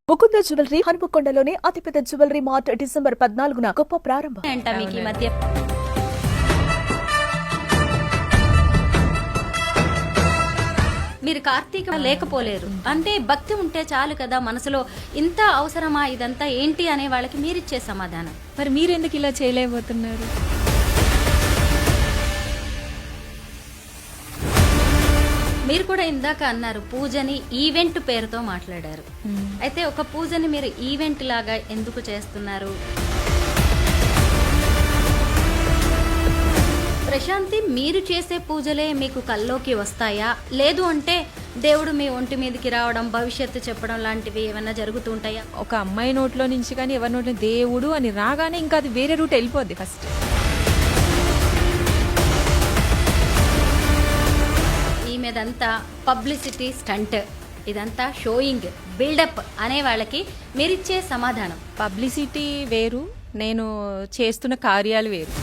Mukunda jewellery హనుమకొండలోని అతిపెద్ద jewellery mart December 14న గొప్ప ప్రారంభం. మీకు ఈ మధ్య మీరు కార్తీక లేకపోలేరు అంటే భక్తి ఉంటే చాలు కదా, మనసులో ఇంత అవసరమా ఇదంతా ఏంటి అనే వాళ్ళకి మీరిచ్చే సమాధానం. మరి మీరెందుకు ఇలా చేయలేకపోతున్నారు? మీరు కూడా ఇందాక అన్నారు పూజని ఈవెంట్ పేరుతో మాట్లాడారు. అయితే ఒక పూజని మీరు ఈవెంట్ లాగా ఎందుకు చేస్తున్నారు? ప్రశాంతి, మీరు చేసే పూజలే మీకు కల్లోకి వస్తాయా, లేదు అంటే దేవుడు మీ ఒంటి మీదకి రావడం, భవిష్యత్తు చెప్పడం లాంటివి ఏమైనా జరుగుతూ ఉంటాయా? ఒక అమ్మాయి నోట్లో నుంచి కానీ ఎవరి నోట్లో దేవుడు అని రాగానే ఇంకా అది వేరే రూట్ వెళ్ళిపోద్ది. ఫస్ట్ ఈమెదంతా పబ్లిసిటీ స్టంట్, ఇదంతా షోయింగ్, బిల్డప్ అనే వాళ్ళకి మీరిచ్చే సమాధానం? పబ్లిసిటీ వేరు, నేను చేస్తున్న కార్యాలు వేరు.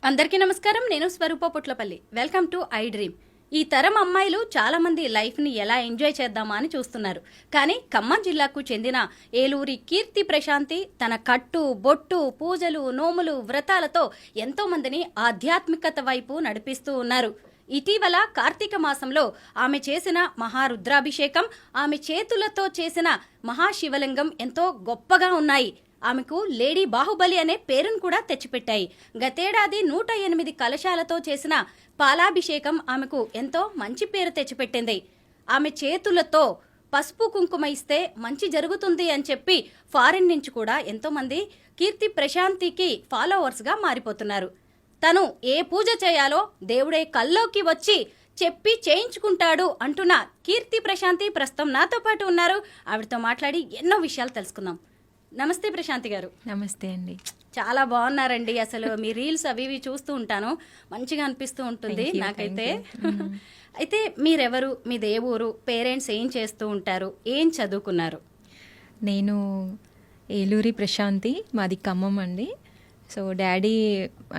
అందరికీ నమస్కారం, నేను Swaroopa Putlapalli. Welcome to I dream. ఈ తరం అమ్మాయిలు చాలా మంది లైఫ్ని ఎలా ఎంజాయ్ చేద్దామా అని చూస్తున్నారు. కానీ ఖమ్మం జిల్లాకు చెందిన ఏలూరి కీర్తి ప్రశాంతి తన కట్టు, బొట్టు, పూజలు, నోములు, వ్రతాలతో ఎంతో మందిని ఆధ్యాత్మికత వైపు నడిపిస్తూ ఉన్నారు. ఇటీవల కార్తీక మాసంలో ఆమె చేసిన మహారుద్రాభిషేకం, ఆమె చేతులతో చేసిన మహాశివలింగం ఎంతో గొప్పగా ఉన్నాయి. ఆమెకు లేడీ బాహుబలి అనే పేరును కూడా తెచ్చిపెట్టాయి. గతేడాది 108 కలశాలతో చేసిన పాలాభిషేకం ఆమెకు ఎంతో మంచి పేరు తెచ్చిపెట్టింది. ఆమె చేతులతో పసుపు కుంకుమ ఇస్తే మంచి జరుగుతుంది అని చెప్పి ఫారిన్ నుంచి కూడా ఎంతో మంది కీర్తి ప్రశాంతికి ఫాలోవర్స్గా మారిపోతున్నారు. తను ఏ పూజ చేయాలో దేవుడే కల్లోకి వచ్చి చెప్పి చేయించుకుంటాడు అంటున్న కీర్తి ప్రశాంతి ప్రస్తుతం నాతో పాటు ఉన్నారు. ఆవిడతో మాట్లాడి ఎన్నో విషయాలు తెలుసుకుందాం. నమస్తే ప్రశాంతి గారు. నమస్తే అండి. చాలా బాగున్నారండి. అసలు మీ రీల్స్ అవి ఇవి చూస్తూ ఉంటాను, మంచిగా అనిపిస్తూ ఉంటుంది నాకైతే. అయితే మీరెవరు, మీ దేవురు, పేరెంట్స్ ఏం చేస్తూ ఉంటారు, ఏం చదువుకున్నారు? నేను ఏలూరి ప్రశాంతి, మాది ఖమ్మం అండి. సో డాడీ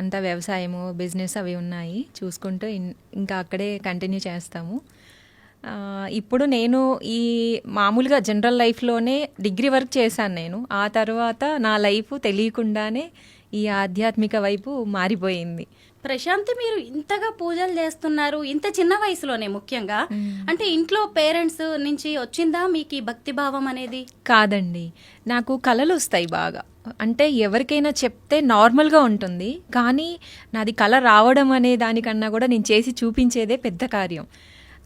అంతా వ్యవసాయము, బిజినెస్ అవి ఉన్నాయి, చూసుకుంటూ ఇంకా అక్కడే కంటిన్యూ చేస్తాము. ఇప్పుడు నేను ఈ మామూలుగా జనరల్ లైఫ్లోనే డిగ్రీ వర్క్ చేశాను నేను. ఆ తర్వాత నా లైఫ్ తెలియకుండానే ఈ ఆధ్యాత్మిక వైపు మారిపోయింది. ప్రశాంతి, మీరు ఇంతగా పూజలు చేస్తున్నారు ఇంత చిన్న వయసులోనే, ముఖ్యంగా అంటే ఇంట్లో పేరెంట్స్ నుంచి వచ్చిందా మీకు ఈ భక్తి భావం అనేది? కాదండి, నాకు కళలు వస్తాయి బాగా. అంటే ఎవరికైనా చెప్తే నార్మల్గా ఉంటుంది, కానీ నాది కళ రావడం అనే దానికన్నా కూడా నేను చేసి చూపించేదే పెద్ద కార్యం.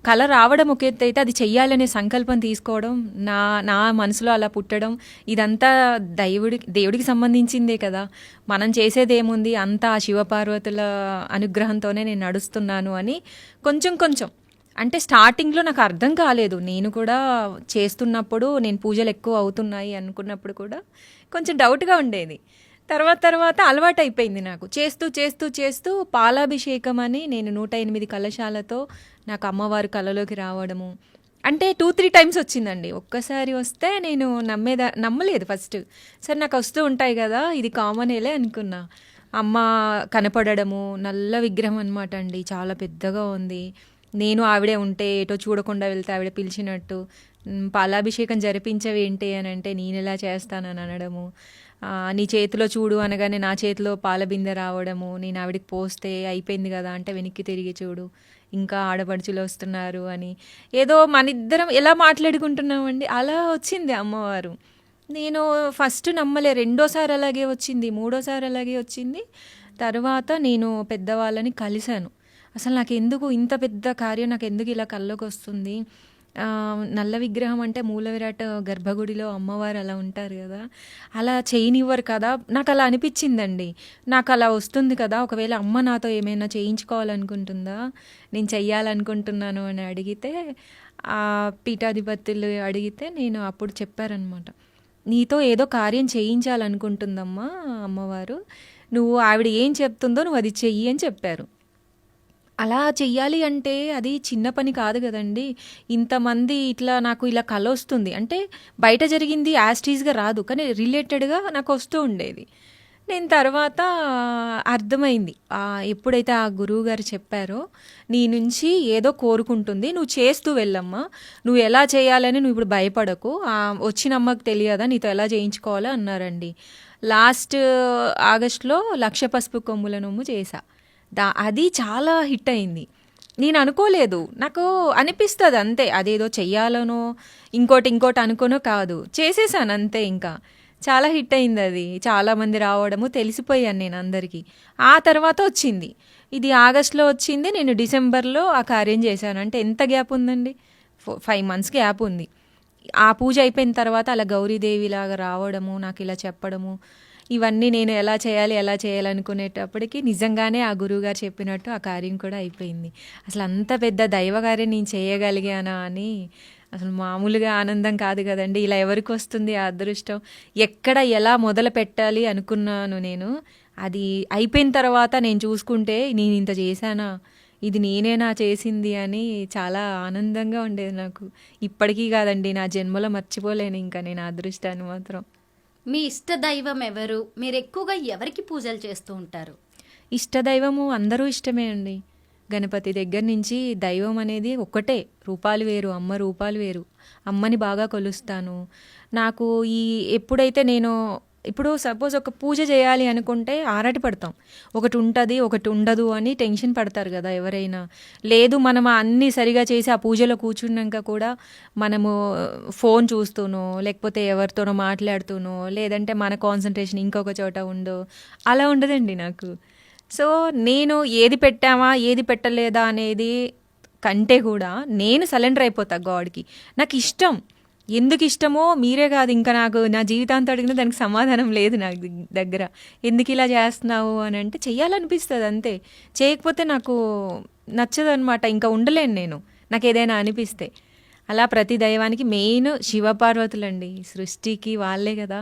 కళ రావడం ఒక ఎత్తు అయితే, అది చెయ్యాలనే సంకల్పం తీసుకోవడం, నా మనసులో అలా పుట్టడం, ఇదంతా దేవుడికి సంబంధించిందే కదా. మనం చేసేదేముంది, అంతా ఆ శివపార్వతుల అనుగ్రహంతోనే నేను నడుస్తున్నాను అని కొంచెం అంటే స్టార్టింగ్లో నాకు అర్థం కాలేదు. నేను కూడా చేస్తున్నప్పుడు నేను పూజలు ఎక్కువ అవుతున్నాయి అనుకున్నప్పుడు కూడా కొంచెం డౌట్గా ఉండేది. తర్వాత అలవాటు అయిపోయింది నాకు. చేస్తూ పాలాభిషేకం అని నేను 108 కలశాలతో నాకు అమ్మవారు కళలోకి రావడము అంటే 2-3 టైమ్స్ వచ్చిందండి. ఒక్కసారి వస్తే నేను నమ్మలేదు ఫస్ట్. సరే నాకు వస్తూ ఉంటాయి కదా, ఇది కామనేలే అనుకున్నా. అమ్మ కనపడము, నల్ల విగ్రహం అనమాట అండి, చాలా పెద్దగా ఉంది. నేను ఆవిడే ఉంటే ఎటో చూడకుండా వెళ్తే ఆవిడ పిలిచినట్టు, పాలాభిషేకం జరిపించవేంటి అని అంటే నేను ఎలా చేస్తానని అనడము, నీ చేతిలో చూడు అనగానే నా చేతిలో పాల బిందె రావడము, నేను ఆవిడికి పోస్తే అయిపోయింది కదా అంటే వెనక్కి తిరిగి చూడు, ఇంకా ఆడపడుచులు వస్తున్నారు అని, ఏదో మనిద్దరం ఎలా మాట్లాడుకుంటున్నామండి, అలా వచ్చింది అమ్మవారు. నేను ఫస్ట్ నమ్మలే, రెండోసారి అలాగే వచ్చింది, మూడోసారి అలాగే వచ్చింది. తర్వాత నేను పెద్దవాళ్ళని కలిశాను. అసలు నాకు ఎందుకు ఇంత పెద్ద కార్యం, నాకు ఎందుకు ఇలా కల్లోకి వస్తుంది, నల్ల విగ్రహం అంటే మూల విరాట్ గర్భగుడిలో అమ్మవారు అలా ఉంటారు కదా, అలా చేయనివ్వరు కదా, నాకు అలా అనిపించిందండి. నాకు అలా వస్తుంది కదా, ఒకవేళ అమ్మ నాతో ఏమైనా చేయించుకోవాలనుకుంటుందా, నేను చెయ్యాలనుకుంటున్నాను అని అడిగితే, ఆ పీఠాధిపతులు అడిగితే నేను అప్పుడు చెప్పారనమాట, నీతో ఏదో కార్యం చేయించాలనుకుంటుందమ్మా అమ్మవారు, నువ్వు ఆవిడ ఏం చెప్తుందో నువ్వు అది చెయ్యి అని చెప్పారు. అలా చెయ్యాలి అంటే అది చిన్న పని కాదు కదండి. ఇంతమంది ఇట్లా నాకు ఇలా కల వస్తుంది అంటే బయట జరిగింది యాస్టీస్గా రాదు, కానీ రిలేటెడ్గా నాకు వస్తూ ఉండేది. నేను తర్వాత అర్థమైంది, ఎప్పుడైతే ఆ గురువు గారు చెప్పారో నీ నుంచి ఏదో కోరుకుంటుంది, నువ్వు చేస్తూ వెళ్ళమ్మా, నువ్వు ఎలా చేయాలని నువ్వు ఇప్పుడు భయపడకు, వచ్చిన అమ్మకు తెలియదా నీతో ఎలా చేయించుకోవాలో అన్నారండి. లాస్ట్ ఆగస్ట్లో 1,00,000 పసుపు కొమ్ముల నొమ్ము చేశా. అది చాలా హిట్ అయింది. నేను అనుకోలేదు, నాకు అనిపిస్తుంది అంతే, అదేదో చెయ్యాలనో ఇంకోటి అనుకోనో కాదు, చేసేసాను అంతే. ఇంకా చాలా హిట్ అయింది అది, చాలామంది రావడము తెలిసిపోయాను నేను అందరికీ. ఆ తర్వాత వచ్చింది, ఇది ఆగస్ట్లో వచ్చింది, నేను డిసెంబర్లో ఆ కార్యం చేశాను. అంటే ఎంత గ్యాప్ ఉందండి, 5 months గ్యాప్ ఉంది. ఆ పూజ అయిపోయిన తర్వాత అలా గౌరీదేవిలాగా రావడము, నాకు ఇలా చెప్పడము, ఇవన్నీ నేను ఎలా చేయాలనుకునేటప్పటికి నిజంగానే ఆ గురువుగారు చెప్పినట్టు ఆ కార్యం కూడా అయిపోయింది. అసలు అంత పెద్ద దైవకార్యం నేను చేయగలిగానా అని అసలు మామూలుగా ఆనందం కాదు కదండి. ఇలా ఎవరికి వస్తుంది ఆ అదృష్టం? ఎక్కడ ఎలా మొదలు పెట్టాలి అనుకున్నాను నేను, అది అయిపోయిన తర్వాత నేను చూసుకుంటే నేను ఇంత చేశానా, ఇది నేనేనా చేసింది అని చాలా ఆనందంగా ఉండేది నాకు. ఇప్పటికీ కాదండి, నా జన్మలో మర్చిపోలేను ఇంకా నేను ఆ అదృష్టాన్ని మాత్రం. మీ ఇష్ట దైవం ఎవరు? మీరు ఎక్కువగా ఎవరికి పూజలు చేస్తూ ఉంటారు? ఇష్టదైవము అందరూ ఇష్టమే అండి. గణపతి దగ్గర నుంచి దైవం అనేది ఒక్కటే, రూపాలు వేరు, అమ్మ రూపాలు వేరు. అమ్మని బాగా కొలుస్తాను. నాకు ఎప్పుడైతే నేను ఇప్పుడు సపోజ్ ఒక పూజ చేయాలి అనుకుంటే ఆరాటి పడతాం, ఒకటి ఉంటుంది ఒకటి ఉండదు అని టెన్షన్ పడతారు కదా ఎవరైనా. లేదు, మనం అన్నీ సరిగా చేసి ఆ పూజలో కూర్చున్నాక కూడా మనము ఫోన్ చూస్తూనో లేకపోతే ఎవరితోనో మాట్లాడుతూనో లేదంటే మన కాన్సన్ట్రేషన్ ఇంకొక చోట ఉండో, అలా ఉండదండి నాకు. సో నేను ఏది పెట్టామా ఏది పెట్టలేదా అనేది కంటే కూడా నేను సరెండర్ అయిపోతా గాడ్కి. నాకు ఇష్టం, ఎందుకు ఇష్టమో మీరే కాదు, ఇంకా నాకు నా జీవితాంతం అడిగినా దానికి సమాధానం లేదు నా దగ్గర. ఎందుకు ఇలా చేస్తున్నావు అని అంటే చెయ్యాలనిపిస్తుంది అంతే, చేయకపోతే నాకు నచ్చదు అనమాట, ఇంకా ఉండలేను నేను నాకు ఏదైనా అనిపిస్తే. అలా ప్రతి దైవానికి మెయిన్ శివపార్వతులండి, సృష్టికి వాళ్ళే కదా.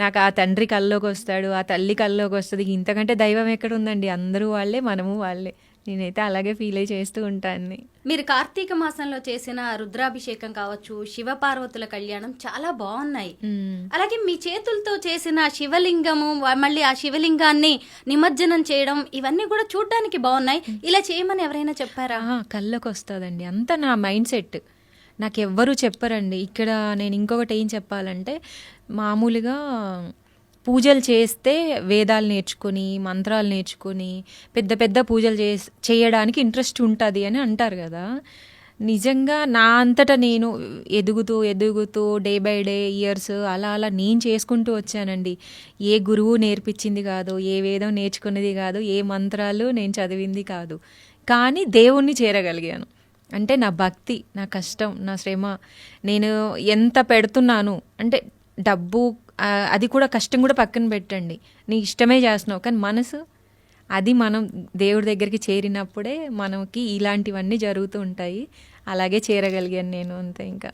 నాకు ఆ తండ్రి కల్లోకి వస్తాడు, ఆ తల్లి కల్లోకి వస్తుంది, ఇంతకంటే దైవం ఎక్కడ ఉందండి, అందరూ వాళ్ళే, మనము వాళ్ళే. నేనైతే అలాగే ఫీల్ అయ్యి చేస్తూ ఉంటాను. మీరు కార్తీక మాసంలో చేసిన రుద్రాభిషేకం కావచ్చు, శివపార్వతుల కళ్యాణం చాలా బాగున్నాయి. అలాగే మీ చేతులతో చేసిన శివలింగము, మళ్ళీ ఆ శివలింగాన్ని నిమజ్జనం చేయడం, ఇవన్నీ కూడా చూడడానికి బాగున్నాయి. ఇలా చేయమని ఎవరైనా చెప్పారా? కళ్ళకి వస్తుందండి, అంతా నా మైండ్ సెట్, నాకెవ్వరూ చెప్పరండి. ఇక్కడ నేను ఇంకొకటి ఏం చెప్పాలంటే, మామూలుగా పూజలు చేస్తే వేదాలు నేర్చుకొని మంత్రాలు నేర్చుకొని పెద్ద పెద్ద పూజలు చేయడానికి ఇంట్రెస్ట్ ఉంటుంది అని అంటారు కదా. నిజంగా నా అంతటా నేను ఎదుగుతూ డే బై డే ఇయర్స్ అలా నేను చేసుకుంటూ వచ్చానండి. ఏ గురువు నేర్పించింది కాదు, ఏ వేదం నేర్చుకునేది కాదు, ఏ మంత్రాలు నేను చదివింది కాదు, కానీ దేవుణ్ణి చేరగలిగాను. అంటే నా భక్తి, నా కష్టం, నా శ్రమ, నేను ఎంత పెడుతున్నాను అంటే డబ్బు అది కూడా కష్టం కూడా పక్కన పెట్టండి, నీ ఇష్టమే చేస్తున్నావు, కానీ మనసు అది మనం దేవుడి దగ్గరికి చేరినప్పుడే మనకి ఇలాంటివన్నీ జరుగుతూ ఉంటాయి. అలాగే చేరగలిగాను నేను అంతే. ఇంకా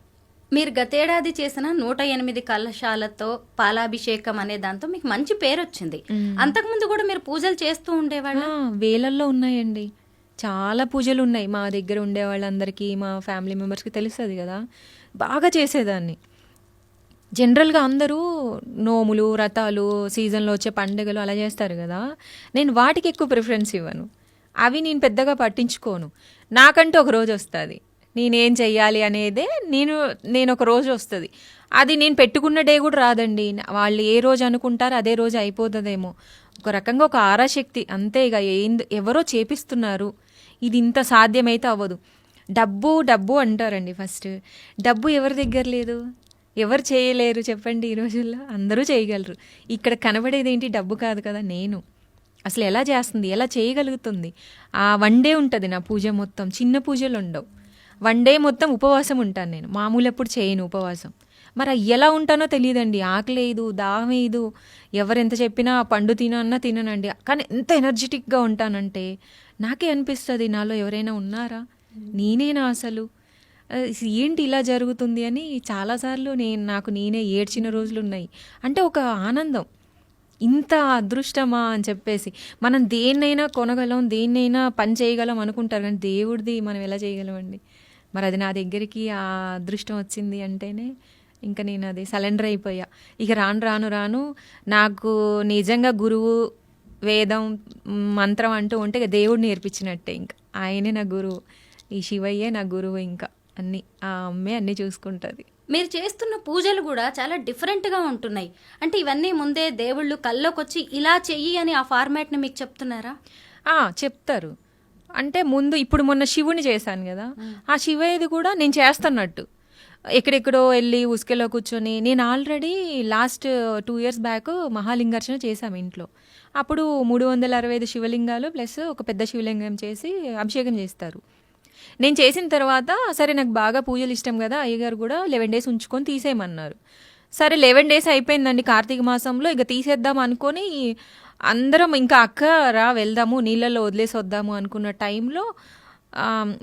మీరు గతేడాది చేసిన 108 కలశాలతో పాలాభిషేకం అనే దాంతో మీకు మంచి పేరు వచ్చింది. అంతకుముందు కూడా మీరు పూజలు చేస్తూ ఉండేవాళ్ళ? వేలల్లో ఉన్నాయండి, చాలా పూజలు ఉన్నాయి. మా దగ్గర ఉండే వాళ్ళందరికీ, మా ఫ్యామిలీ మెంబర్స్కి తెలుస్తుంది కదా, బాగా చేసేదాన్ని. జనరల్గా అందరూ నోములు, వ్రతాలు, సీజన్లో వచ్చే పండుగలు అలా చేస్తారు కదా, నేను వాటికి ఎక్కువ ప్రిఫరెన్స్ ఇవ్వను. అవి నేను పెద్దగా పట్టించుకోను. నాకంటూ ఒక రోజు వస్తుంది, నేనేం చెయ్యాలి అనేదే నేను ఒక రోజు వస్తుంది. అది నేను పెట్టుకున్న డే కూడా రాదండి, వాళ్ళు ఏ రోజు అనుకుంటారో అదే రోజు అయిపోతుందేమో. ఒక రకంగా ఒక ఆరాశక్తి అంతే. ఇక ఎవరో చేపిస్తున్నారు, ఇది ఇంత సాధ్యమైతే అవ్వదు. డబ్బు అంటారండి. ఫస్ట్ డబ్బు ఎవరి దగ్గర లేదు, ఎవరు చేయలేరు చెప్పండి ఈ రోజుల్లో, అందరూ చేయగలరు. ఇక్కడ కనబడేది ఏంటి, డబ్బు కాదు కదా. నేను అసలు ఎలా చేస్తుంది, ఎలా చేయగలుగుతుంది. ఆ 1 day ఉంటుంది నా పూజ మొత్తం, చిన్న పూజలు ఉండవు. 1 day మొత్తం ఉపవాసం ఉంటాను నేను, మామూలు ఎప్పుడు చేయను ఉపవాసం. మరి ఎలా ఉంటానో తెలియదండి, ఆకలేదు, దాహం వేయదు, ఎవరెంత చెప్పినా పండు తినన్నా తిననండి, కానీ ఎంత ఎనర్జెటిక్గా ఉంటానంటే నాకే అనిపిస్తుంది నాలో ఎవరైనా ఉన్నారా, నేనేనా అసలు, ఏంటి ఇలా జరుగుతుంది అని చాలాసార్లు నాకు నేనే ఏడ్చిన రోజులు ఉన్నాయి. అంటే ఒక ఆనందం, ఇంత అదృష్టమా అని చెప్పేసి. మనం దేన్నైనా కొనగలం, దేన్నైనా పని చేయగలం అనుకుంటారు, కానీ దేవుడిది మనం ఎలా చేయగలమండి? మరి అది నా దగ్గరికి ఆ అదృష్టం వచ్చింది అంటేనే ఇంకా నేను అది సరెండర్ అయిపోయా. ఇక రాను రాను రాను నాకు నిజంగా గురువు, వేదం, మంత్రం అంటూ ఉంటే ఇక దేవుడు నేర్పించినట్టే. ఇంకా ఆయనే నా గురువు, ఈ శివయ్యే నా గురువు. ఇంకా అన్నీ ఆ అమ్మే అన్నీ చూసుకుంటుంది. మీరు చేస్తున్న పూజలు కూడా చాలా డిఫరెంట్గా ఉంటున్నాయి. అంటే ఇవన్నీ ముందే దేవుళ్ళు కల్లోకి వచ్చి ఇలా చెయ్యి అని ఆ ఫార్మాట్ని మీకు చెప్తున్నారా? చెప్తారు. అంటే ముందు ఇప్పుడు మొన్న శివుని చేశాను కదా, ఆ శివయ్యది కూడా నేను చేస్తున్నట్టు ఎక్కడెక్కడో వెళ్ళి ఉసుకెలో కూర్చొని, నేను ఆల్రెడీ లాస్ట్ 2 years బ్యాక్ మహాలింగార్చన చేశాము ఇంట్లో. అప్పుడు 365 శివలింగాలు ప్లస్ ఒక పెద్ద శివలింగం చేసి అభిషేకం చేస్తారు. నేను చేసిన తర్వాత సరే నాకు బాగా పూజలు ఇష్టం కదా, అయ్యగారు కూడా 11 days ఉంచుకొని తీసేయమన్నారు. సరే 11 days అయిపోయిందండి కార్తీక మాసంలో, ఇక తీసేద్దాం అనుకొని అందరం ఇంకా అక్క రా వెళ్దాము నీళ్ళల్లో వదిలేసి వద్దాము అనుకున్న టైంలో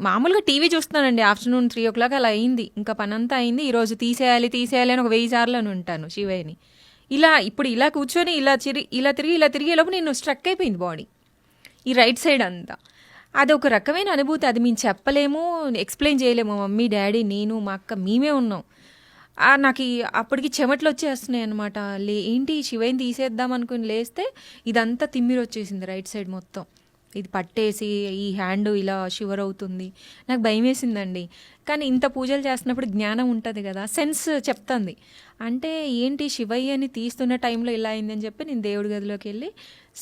మామూలుగా టీవీ చూస్తున్నానండి. ఆఫ్టర్నూన్ 3 o'clock అలా అయింది. ఇంకా పనంతా అయింది. ఈరోజు తీసేయాలి తీసేయాలి అని ఒక 1000 సార్లు అని ఉంటాను శివయ్యని. ఇప్పుడు ఇలా కూర్చొని ఇలా తిరిగి లోపు నేను స్ట్రక్ అయిపోయింది బాడీ, ఈ రైట్ సైడ్ అంతా. అది ఒక రకమైన అనుభూతి, అది మేము చెప్పలేము, ఎక్స్ప్లెయిన్ చేయలేము. మమ్మీ, డాడీ, నేను, మా అక్క మేమే ఉన్నాం. నాకు అప్పటికి చెమటలు వచ్చేస్తున్నాయి అనమాట. ఏంటి శివయ్యని తీసేద్దాం అనుకుని లేస్తే ఇదంతా తిమ్మిరి వచ్చేసింది రైట్ సైడ్ మొత్తం. ఇది పట్టేసి ఈ హ్యాండ్ ఇలా షివర్ అవుతుంది. నాకు భయం వేసిందండి. కానీ ఇంత పూజలు చేస్తున్నప్పుడు జ్ఞానం ఉంటుంది కదా, సెన్స్ చెప్తుంది. అంటే ఏంటి శివయ్యని తీస్తున్న టైంలో ఇలా అయిందని చెప్పి నేను దేవుడి గదిలోకి వెళ్ళి,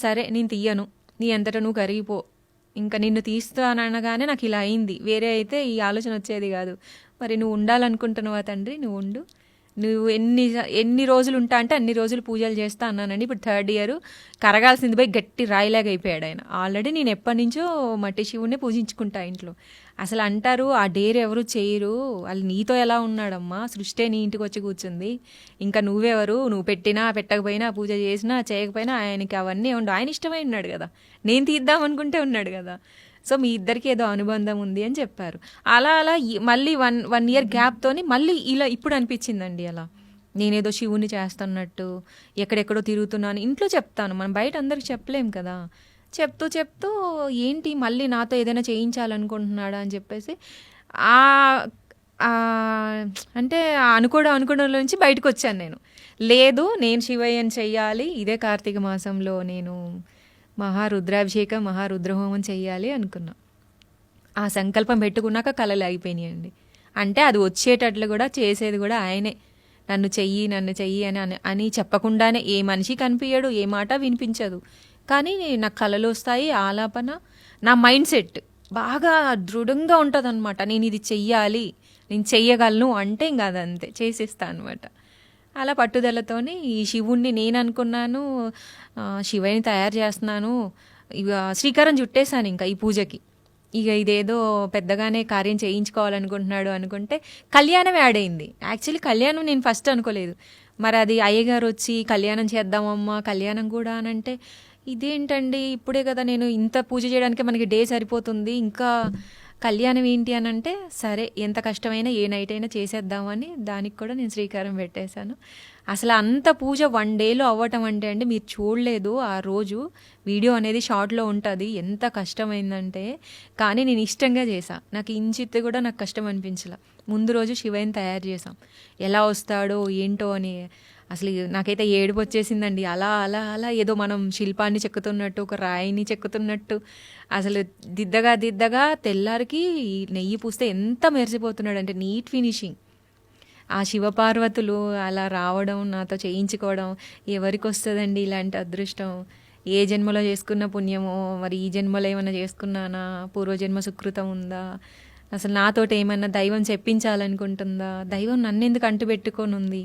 సరే నేను తీయను, నీ అంతటా నువ్వు కరిగిపో, ఇంకా నిన్ను తీస్తాననగానే నాకు ఇలా అయింది. వేరే అయితే ఈ ఆలోచన వచ్చేది కాదు. మరి నువ్వు ఉండాలనుకుంటున్నావా తండ్రి, నువ్వు ఉండు, నువ్వు ఎన్ని రోజులు ఉంటా అంటే అన్ని రోజులు పూజలు చేస్తా అన్నానండి. ఇప్పుడు 3rd year కరగాల్సింది పోయి గట్టి రాయిలాగా అయిపోయాడు ఆయన. ఆల్రెడీ నేను ఎప్పటి నుంచో మట్టి శివుడినే పూజించుకుంటా ఇంట్లో. అసలు అంటారు ఆ డేర్ ఎవరు చేయరు, వాళ్ళు నీతో ఎలా ఉన్నాడమ్మా, సృష్టి నీ ఇంటికి వచ్చి కూర్చుంది, ఇంకా నువ్వెవరు, నువ్వు పెట్టినా పెట్టకపోయినా పూజ చేసినా చేయకపోయినా ఆయనకి అవన్నీ ఉండు, ఆయన ఇష్టమై ఉన్నాడు కదా, నేను తీద్దాం అనుకుంటే ఉన్నాడు కదా, సో మీ ఇద్దరికి ఏదో అనుబంధం ఉంది అని చెప్పారు. అలా మళ్ళీ వన్ ఇయర్ గ్యాప్తోని మళ్ళీ ఇలా ఇప్పుడు అనిపించిందండి. అలా నేనేదో శివుని చేస్తున్నట్టు ఎక్కడెక్కడో తిరుగుతున్నాను. ఇంట్లో చెప్తాను, మనం బయట అందరికి చెప్పలేం కదా. చెప్తూ ఏంటి మళ్ళీ నాతో ఏదైనా చేయించాలనుకుంటున్నాడా అని చెప్పేసి అంటే అనుకోవడంలో నుంచి బయటకు వచ్చాను నేను. లేదు, నేను శివయ్యని చెయ్యాలి, ఇదే కార్తీక మాసంలో నేను మహారుద్రాభిషేకం, మహారుద్రహోమం చెయ్యాలి అనుకున్నా. ఆ సంకల్పం పెట్టుకున్నాక కళలు అయిపోయినాయండి. అంటే అది వచ్చేటట్లు కూడా చేసేది కూడా ఆయనే. నన్ను చెయ్యి అని చెప్పకుండానే ఏ మనిషి కనిపించడు, ఏ మాట వినిపించదు, కానీ నాకు కళలు వస్తాయి. ఆలాపన, నా మైండ్ సెట్ బాగా దృఢంగా ఉంటుంది అనమాట. నేను ఇది చెయ్యాలి, నేను చెయ్యగలను అంటే ఇంకా అదంతే చేసేస్తాను అనమాట. అలా పట్టుదలతోని ఈ శివుణ్ణి నేను అనుకున్నాను, శివయ్యని తయారు చేస్తున్నాను, ఇక శ్రీకారం చుట్టేశాను ఇంకా ఈ పూజకి. ఇక ఇదేదో పెద్దగానే కార్యం చేయించుకోవాలనుకుంటున్నాడు అనుకుంటే కళ్యాణం యాడ్ అయింది. యాక్చువల్లీ కళ్యాణం నేను ఫస్ట్ అనుకోలేదు. మరి అది అయ్యగారు వచ్చి కళ్యాణం చేద్దామమ్మా, కళ్యాణం కూడా అని అంటే ఇదేంటండి, ఇప్పుడే కదా నేను ఇంత పూజ చేయడానికి మనకి డే సరిపోతుంది, ఇంకా కళ్యాణం ఏంటి అని అంటే సరే ఎంత కష్టమైనా ఏ నైట్ అయినా చేసేద్దామని దానికి కూడా నేను శ్రీకారం పెట్టేశాను. అసలు అంత పూజ 1 dayలో అవ్వటం అంటే అండి మీరు చూడలేదు, ఆ రోజు వీడియో అనేది షార్ట్లో ఉంటుంది, ఎంత కష్టమైందంటే. కానీ నేను ఇష్టంగా చేశా, నాకు ఇంచిత్తు కూడా నాకు కష్టం అనిపించలే. ముందు రోజు శివయ్యని తయారు చేసాం, ఎలా వస్తాడో ఏంటో అని. అసలు నాకైతే ఏడుపు వచ్చేసిందండి. అలా ఏదో మనం శిల్పాన్ని చెక్కుతున్నట్టు, ఒక రాయిని చెక్కుతున్నట్టు. అసలు దిద్దగా తెల్లారికి నెయ్యి పూస్తే ఎంత మెరిసిపోతున్నాడు అంటే నీట్ ఫినిషింగ్. ఆ శివపార్వతులు అలా రావడం, నాతో చేయించుకోవడం ఎవరికి వస్తుందండి ఇలాంటి అదృష్టం? ఏ జన్మలో చేసుకున్న పుణ్యమో, మరి ఈ జన్మలో ఏమైనా చేసుకున్నానా, పూర్వజన్మ సుకృతం ఉందా, అసలు నాతోటి ఏమన్నా దైవం చెప్పించాలనుకుంటుందా, దైవం నన్నెందుకు అంటుపెట్టుకొని ఉంది,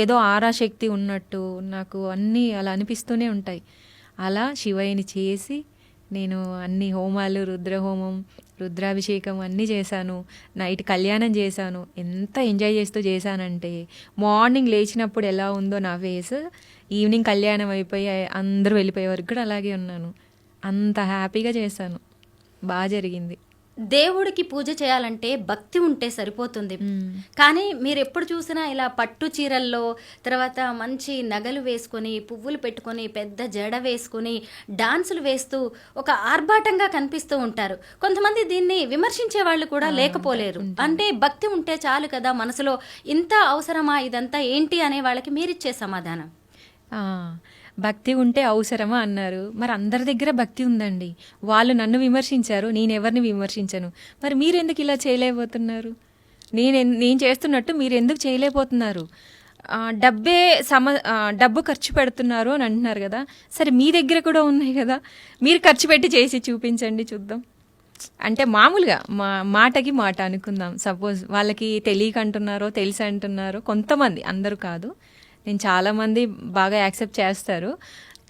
ఏదో ఆరాశక్తి ఉన్నట్టు నాకు అన్నీ అలా అనిపిస్తూనే ఉంటాయి. అలా శివయ్యని చేసి నేను అన్ని హోమాలు, రుద్రహోమం, రుద్రాభిషేకం అన్నీ చేశాను. నైట్ కళ్యాణం చేశాను. ఎంత ఎంజాయ్ చేస్తూ చేశానంటే మార్నింగ్ లేచినప్పుడు ఎలా ఉందో నా ఫేస్, ఈవినింగ్ కళ్యాణం అయిపోయి అందరూ వెళ్ళిపోయే వరకు కూడా అలాగే ఉన్నాను. అంత హ్యాపీగా చేశాను, బాగా జరిగింది. దేవుడికి పూజ చేయాలంటే భక్తి ఉంటే సరిపోతుంది. కానీ మీరు ఎప్పుడు చూసినా ఇలా పట్టు చీరల్లో, తర్వాత మంచి నగలు వేసుకొని, పువ్వులు పెట్టుకొని, పెద్ద జడ వేసుకొని, డాన్సులు వేస్తూ ఒక ఆర్భాటంగా కనిపిస్తూ ఉంటారు. కొంతమంది దీన్ని విమర్శించే వాళ్ళు కూడా లేకపోలేరు. అంటే భక్తి ఉంటే చాలు కదా, మనసులో ఇంత అవసరమా ఇదంతా ఏంటి అనే వాళ్ళకి మీరిచ్చే సమాధానం? భక్తి ఉంటే అవసరమా అన్నారు. మరి అందరి దగ్గర భక్తి ఉందండి. వాళ్ళు నన్ను విమర్శించారు, నేను ఎవరిని విమర్శించను. మరి మీరు ఎందుకు ఇలా చేయలేకపోతున్నారు? నేను చేస్తున్నట్టు మీరు ఎందుకు చేయలేకపోతున్నారు? డబ్బు ఖర్చు పెడుతున్నారు అని అంటున్నారు కదా. సరే, మీ దగ్గర కూడా ఉన్నాయి కదా, మీరు ఖర్చు పెట్టి చేసి చూపించండి చూద్దాం. అంటే మామూలుగా మాటకి మాట అనుకుందాం. సపోజ్ వాళ్ళకి తెలియక అంటున్నారో తెలిసి అంటున్నారో, కొంతమంది, అందరూ కాదు, నేను చాలామంది బాగా యాక్సెప్ట్ చేస్తారు.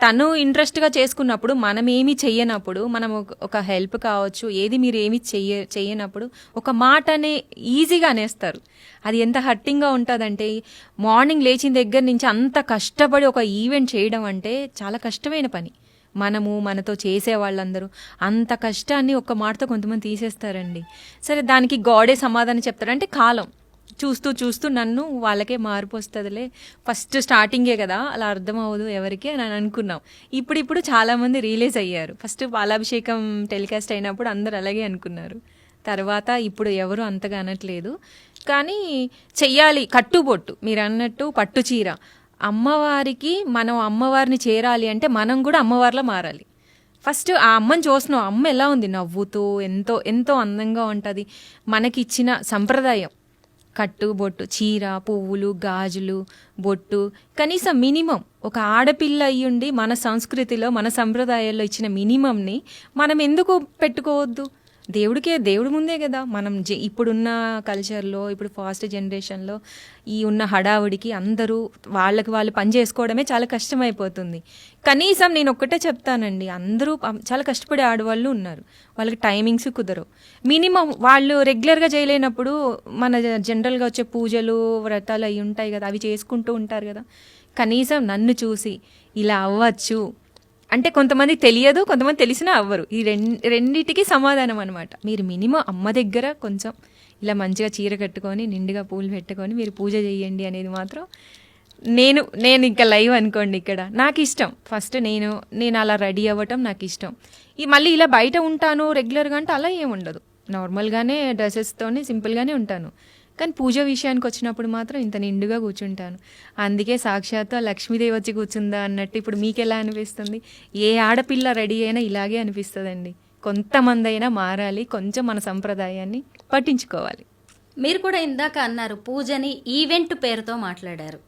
తను ఇంట్రెస్ట్గా చేసుకున్నప్పుడు, మనం ఏమీ చెయ్యనప్పుడు, మనం ఒక హెల్ప్ కావచ్చు, ఏది మీరు ఏమి చెయ్యనప్పుడు ఒక మాటనే ఈజీగా అనేస్తారు. అది ఎంత హర్టింగ్గా ఉంటుందంటే, మార్నింగ్ లేచిన దగ్గర నుంచి అంత కష్టపడి ఒక ఈవెంట్ చేయడం అంటే చాలా కష్టమైన పని. మనతో చేసే వాళ్ళందరూ అంత కష్టాన్ని ఒక్క మాటతో కొంతమంది తీసేస్తారండి. సరే, దానికి గాడే సమాధానం చెప్తాడంటే, కాలం చూస్తూ నన్ను వాళ్ళకే మార్పు వస్తుందిలే, ఫస్ట్ స్టార్టింగే కదా, అలా అర్థం అవ్వదు ఎవరికి అని అనుకున్నాం. ఇప్పుడు చాలామంది రియలైజ్ అయ్యారు. ఫస్ట్ పాలాభిషేకం టెలికాస్ట్ అయినప్పుడు అందరు అలాగే అనుకున్నారు. తర్వాత ఇప్పుడు ఎవరు అంతగా అనట్లేదు. కానీ చెయ్యాలి. కట్టుబొట్టు, మీరు అన్నట్టు పట్టు చీర, అమ్మవారికి మనం అమ్మవారిని చేరాలి అంటే మనం కూడా అమ్మవారిలా మారాలి. ఫస్ట్ ఆ అమ్మని చూస్తున్నాం, అమ్మ ఎలా ఉంది, నవ్వుతూ ఎంతో అందంగా ఉంటుంది. మనకిచ్చిన సంప్రదాయం కట్టు బొట్టు, చీర, పువ్వులు, గాజులు, బొట్టు, కనీసం మినిమం ఒక ఆడపిల్ల అయ్యుండి మన సంస్కృతిలో, మన సంప్రదాయాల్లో ఇచ్చిన మినిమంని మనం ఎందుకు పెట్టుకోవద్దు? దేవుడి ముందే కదా. మనం ఇప్పుడున్న కల్చర్లో, ఇప్పుడు ఫాస్ట్ జనరేషన్లో ఈ ఉన్న హడావుడికి అందరూ వాళ్ళకి వాళ్ళు పని చేసుకోవడమే చాలా కష్టమైపోతుంది. కనీసం నేను ఒక్కటే చెప్తానండి, అందరూ చాలా కష్టపడే ఆడవాళ్ళు ఉన్నారు, వాళ్ళకి టైమింగ్స్ కుదరవు. మినిమం వాళ్ళు రెగ్యులర్గా చేయలేనప్పుడు మన జనరల్గా వచ్చే పూజలు, వ్రతాలు అవి ఉంటాయి కదా, అవి చేసుకుంటూ ఉంటారు కదా. కనీసం నన్ను చూసి ఇలా అవ్వచ్చు అంటే, కొంతమంది తెలియదు, కొంతమంది తెలిసినా అవ్వరు. ఈ రెండిటికి సమాధానం అనమాట. మీరు మినిమం అమ్మ దగ్గర కొంచెం ఇలా మంచిగా చీర కట్టుకొని, నిండుగా పూలు పెట్టుకొని మీరు పూజ చేయండి అనేది మాత్రం నేను ఇంకా లైవ్ అనుకోండి. ఇక్కడ నాకు ఇష్టం. ఫస్ట్ నేను అలా రెడీ అవ్వటం నాకు ఇష్టం. మళ్ళీ ఇలా బయట ఉంటాను రెగ్యులర్గా అంటే అలా ఏముండదు. నార్మల్గానే డ్రెస్సెస్తోనే సింపుల్గానే ఉంటాను. కానీ పూజ విషయానికి వచ్చినప్పుడు మాత్రం ఇంత నిండుగా కూర్చుంటాను. అందుకే సాక్షాత్తు లక్ష్మీదేవి వచ్చి కూర్చుందా అన్నట్టు ఇప్పుడు మీకు ఎలా అనిపిస్తుంది? ఏ ఆడపిల్ల రెడీ అయినా ఇలాగే అనిపిస్తుందండి. కొంతమంది అయినా మారాలి, కొంచెం మన సంప్రదాయాన్ని పట్టించుకోవాలి. మీరు కూడా ఇందాక అన్నారు, పూజని ఈవెంట్ పేరుతో మాట్లాడారు.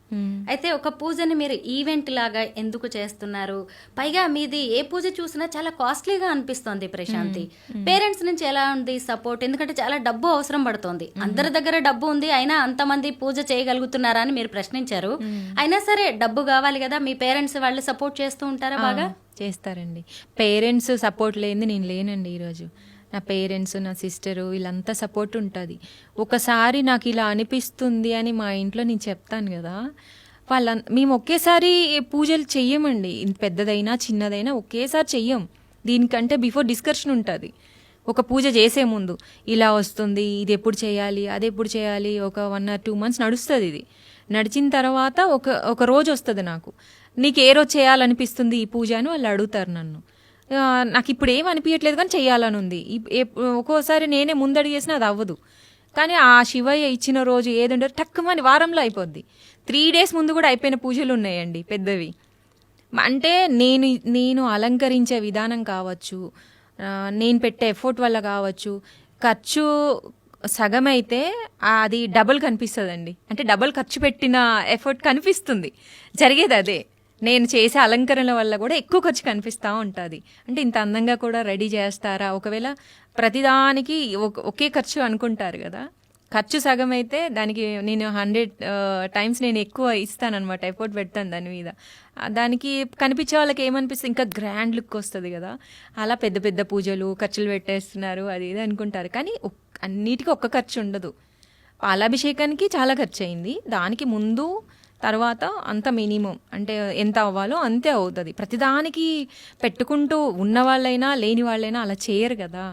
అయితే ఒక పూజని మీరు ఈవెంట్ లాగా ఎందుకు చేస్తున్నారు? పైగా మీది ఏ పూజ చూసినా చాలా కాస్ట్లీగా అనిపిస్తోంది ప్రశాంతి. పేరెంట్స్ నుంచి ఎలా ఉంది సపోర్ట్? ఎందుకంటే చాలా డబ్బు అవసరం పడుతోంది. అందరి దగ్గర డబ్బు ఉంది, అయినా అంతమంది పూజ చేయగలుగుతున్నారా అని మీరు ప్రశ్నించారు. అయినా సరే డబ్బు కావాలి కదా, మీ పేరెంట్స్ వాళ్ళు సపోర్ట్ చేస్తూ ఉంటారా? బాగా చేస్తారండి. పేరెంట్స్ సపోర్ట్ లేనిది నేను లేనండి ఈరోజు. నా పేరెంట్స్, నా సిస్టరు, వీళ్ళంతా సపోర్ట్ ఉంటుంది. ఒకసారి నాకు ఇలా అనిపిస్తుంది అని మా ఇంట్లో నేను చెప్తాను కదా, మేము ఒకేసారి పూజలు చెయ్యమండి. పెద్దదైనా చిన్నదైనా ఒకేసారి చెయ్యం. దీనికంటే బిఫోర్ డిస్కషన్ ఉంటుంది. ఒక పూజ చేసే ముందు ఇలా వస్తుంది, ఇది ఎప్పుడు చేయాలి, అది ఎప్పుడు చేయాలి, ఒక 1 or 2 months నడుస్తుంది. ఇది నడిచిన తర్వాత ఒక రోజు వస్తుంది నాకు, నీకు ఏ రోజు చేయాలనిపిస్తుంది ఈ పూజ అని వాళ్ళు అడుగుతారు నన్ను. నాకు ఇప్పుడు ఏం అనిపించట్లేదు కానీ చెయ్యాలని ఉంది. ఒక్కోసారి నేనే ముందడిగేసినా అది అవ్వదు. కానీ ఆ శివయ్య ఇచ్చిన రోజు ఏదంటే టక్కుమని వారంలో అయిపోద్ది. 3 days ముందు కూడా అయిపోయిన పూజలు ఉన్నాయండి పెద్దవి. అంటే నేను అలంకరించే విధానం కావచ్చు, నేను పెట్టే ఎఫర్ట్ వల్ల కావచ్చు, ఖర్చు సగం అయితే అది డబుల్ కనిపిస్తుందండి. అంటే డబుల్ ఖర్చు పెట్టిన ఎఫర్ట్ కనిపిస్తుంది. జరిగేది అదే. నేను చేసే అలంకరణల వల్ల కూడా ఎక్కువ ఖర్చు కనిపిస్తూ ఉంటుంది. అంటే ఇంత అందంగా కూడా రెడీ చేస్తారా? ఒకవేళ ప్రతిదానికి ఒకే ఖర్చు అనుకుంటారు కదా, ఖర్చు సగం అయితే దానికి నేను 100 times నేను ఎక్కువ ఇస్తానన్నమాట, ఎఫర్ట్ పెడతాను దాని మీద. దానికి కనిపించే వాళ్ళకి ఏమనిపిస్తుంది, ఇంకా గ్రాండ్ లుక్ వస్తుంది కదా. అలా పెద్ద పెద్ద పూజలు ఖర్చులు పెట్టేస్తున్నారు అది ఇది అనుకుంటారు. కానీ అన్నిటికీ ఒక్క ఖర్చు ఉండదు. పాలాభిషేకానికి చాలా ఖర్చు అయింది. దానికి ముందు తర్వాత అంత మినిమం అంటే ఎంత అవ్వాలో అంతే అవుతుంది. ప్రతిదానికి పెట్టుకుంటూ ఉన్న వాళ్ళైనా లేని వాళ్ళైనా అలా చేయరు కదా.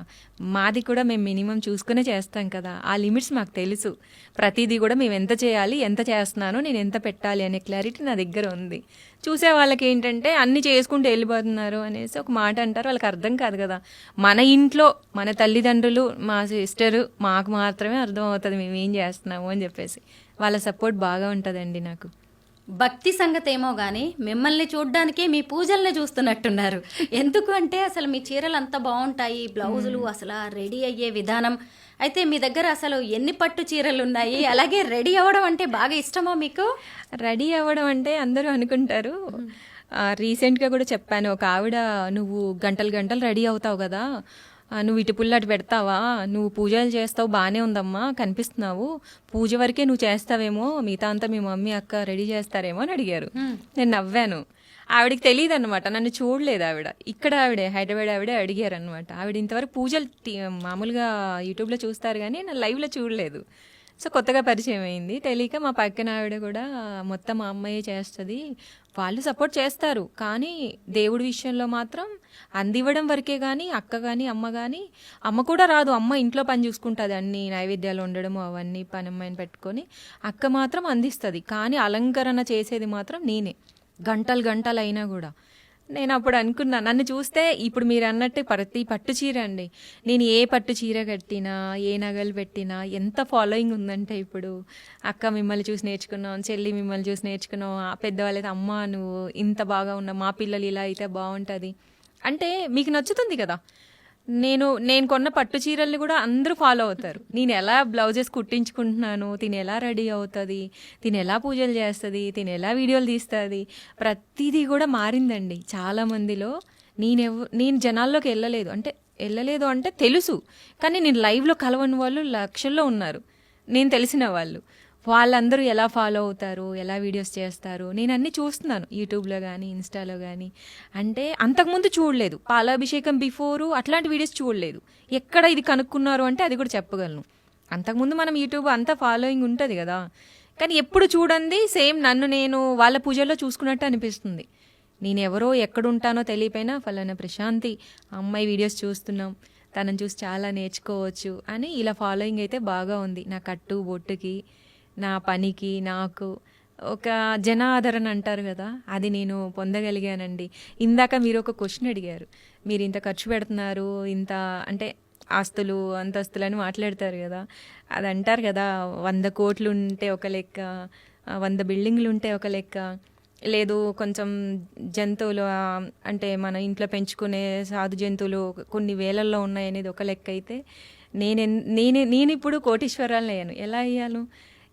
మాది కూడా మేము మినిమం చూసుకునే చేస్తాం కదా. ఆ లిమిట్స్ మాకు తెలుసు. ప్రతిదీ కూడా మేము ఎంత చేయాలి, ఎంత చేస్తున్నానో, నేను ఎంత పెట్టాలి అనే క్లారిటీ నా దగ్గర ఉంది. చూసే వాళ్ళకి ఏంటంటే అన్ని చేసుకుంటూ వెళ్ళిపోతున్నారు అనేసి ఒక మాట అంటారు. వాళ్ళకి అర్థం కాదు కదా. మన ఇంట్లో మన తల్లిదండ్రులు, మా సిస్టరు, మాకు మాత్రమే అర్థం అవుతుంది మేము ఏం చేస్తున్నాము అని చెప్పేసి. వాళ్ళ సపోర్ట్ బాగా ఉంటుందండి నాకు. భక్తి సంగతి ఏమో గానీ మిమ్మల్ని చూడ్డానికే మీ పూజల్ని చూస్తున్నట్టున్నారు. ఎందుకు అంటే అసలు మీ చీరలు అంత బాగుంటాయి, బ్లౌజులు, అసలు రెడీ అయ్యే విధానం. అయితే మీ దగ్గర అసలు ఎన్ని పట్టు చీరలు ఉన్నాయి? అలాగే రెడీ అవ్వడం అంటే బాగా ఇష్టమా మీకు? రెడీ అవ్వడం అంటే అందరూ అనుకుంటారు. రీసెంట్గా కూడా చెప్పాను, ఒక ఆవిడ నువ్వు గంటలు గంటలు రెడీ అవుతావు కదా, నువ్వు ఇటు పుల్ల అటు పెడతావా, నువ్వు పూజలు చేస్తావు బాగానే ఉందమ్మా, కనిపిస్తున్నావు, పూజ వరకే నువ్వు చేస్తావేమో, మిగతా అంతా మీ మమ్మీ అక్క రెడీ చేస్తారేమో అని అడిగారు. నేను నవ్వాను. ఆవిడకి తెలియదు అనమాట, నన్ను చూడలేదు ఆవిడ. ఇక్కడ ఆవిడే హైదరాబాద్ ఆవిడే అడిగారు అనమాట. ఆవిడ ఇంతవరకు పూజలు మామూలుగా యూట్యూబ్లో చూస్తారు కానీ నేను లైవ్లో చూడలేదు. సో కొత్తగా పరిచయం అయింది. తెలియక మా పక్కన ఆవిడ కూడా మొత్తం మా అమ్మాయి చేస్తుంది, వాళ్ళు సపోర్ట్ చేస్తారు కానీ దేవుడి విషయంలో మాత్రం అందివ్వడం వరకే. కానీ అక్క కానీ అమ్మ కానీ, అమ్మ కూడా రాదు, అమ్మ ఇంట్లో పని చూసుకుంటుంది, అన్ని నైవేద్యాలు ఉండడము అవన్నీ పని అమ్మాయిని పెట్టుకొని. అక్క మాత్రం అందిస్తుంది కానీ అలంకరణ చేసేది మాత్రం నేనే, గంటలు గంటలు అయినా కూడా. నేను అప్పుడు అనుకున్నా, నన్ను చూస్తే ఇప్పుడు మీరు అన్నట్టు ప్రతి పట్టు చీర అండి, నేను ఏ పట్టు చీర కట్టినా, ఏ నగలు పెట్టినా ఎంత ఫాలోయింగ్ ఉందంటే, ఇప్పుడు అక్క మిమ్మల్ని చూసి నేర్చుకున్నాం, చెల్లి మిమ్మల్ని చూసి నేర్చుకున్నాం, పెద్దవాళ్ళైతే అమ్మ నువ్వు ఇంత బాగా ఉన్నావు, మా పిల్లలు ఇలా అయితే బాగుంటుంది అంటే మీకు నచ్చుతుంది కదా. నేను కొన్న పట్టు చీరల్ని కూడా అందరూ ఫాలో అవుతారు. నేను ఎలా బ్లౌజెస్ కుట్టించుకుంటున్నాను, తిని ఎలా రెడీ అవుతుంది, తిని ఎలా పూజలు చేస్తుంది, తిని ఎలా వీడియోలు తీస్తుంది, ప్రతిదీ కూడా మారిందండి చాలా మందిలో. నేను జనాల్లోకి వెళ్ళలేదు అంటే తెలుసు, కానీ నేను లైవ్లో కలవని వాళ్ళు లక్షల్లో ఉన్నారు, నేను తెలిసిన వాళ్ళు. వాళ్ళందరూ ఎలా ఫాలో అవుతారు, ఎలా వీడియోస్ చేస్తారు, నేను అన్నీ చూస్తున్నాను యూట్యూబ్లో కానీ ఇన్స్టాలో కానీ. అంటే అంతకుముందు చూడలేదు, పాలాభిషేకం బిఫోరు అట్లాంటి వీడియోస్ చూడలేదు. ఎక్కడ ఇది కనుక్కున్నారు అంటే అది కూడా చెప్పగలను. అంతకుముందు మనం యూట్యూబ్ అంతా ఫాలోయింగ్ ఉంటుంది కదా, కానీ ఎప్పుడు చూడండి సేమ్ నన్ను నేను వాళ్ళ పూజల్లో చూసుకున్నట్టు అనిపిస్తుంది. నేను ఎవరో ఎక్కడుంటానో తెలియపోయినా ఫలానా ప్రశాంతి అమ్మాయి వీడియోస్ చూస్తున్నాం, తనని చూసి చాలా నేర్చుకోవచ్చు అని ఇలా ఫాలోయింగ్ అయితే బాగా ఉంది. నా కట్టు బొట్టుకి, నా పనికి, నాకు ఒక జన ఆదరణ అంటారు కదా, అది నేను పొందగలిగానండి. ఇందాక మీరు ఒక క్వశ్చన్ అడిగారు, మీరు ఇంత ఖర్చు పెడుతున్నారు, ఇంత అంటే ఆస్తులు అంతస్తులు అని మాట్లాడతారు కదా. అది అంటారు కదా, 100 కోట్లు ఉంటే ఒక లెక్క, 100 బిల్డింగ్లు ఉంటే ఒక లెక్క, లేదు కొంచెం జంతువులు అంటే మన ఇంట్లో పెంచుకునే సాధు జంతువులు కొన్ని వేలల్లో ఉన్నాయి అనేది ఒక లెక్క అయితే, నేను ఇప్పుడు కోటీశ్వరాలను అయ్యాను. ఎలా అయ్యాను?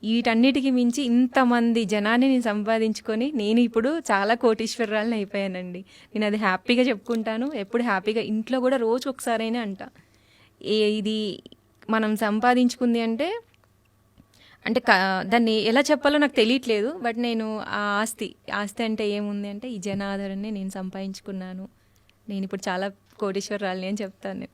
వీటన్నిటికీ మించి ఇంతమంది జనాన్ని నేను సంపాదించుకొని నేను ఇప్పుడు చాలా కోటీశ్వరాలను అయిపోయానండి. నేను అది హ్యాపీగా చెప్పుకుంటాను, ఎప్పుడు హ్యాపీగా ఇంట్లో కూడా రోజు ఒకసారైనా అంట, ఇది మనం సంపాదించుకుంది అంటే దాన్ని ఎలా చెప్పాలో నాకు తెలియట్లేదు. బట్ నేను ఆ ఆస్తి అంటే ఏముంది అంటే ఈ జనాదరణని నేను సంపాదించుకున్నాను, నేను ఇప్పుడు చాలా కోటీశ్వరాలని అని చెప్తాను.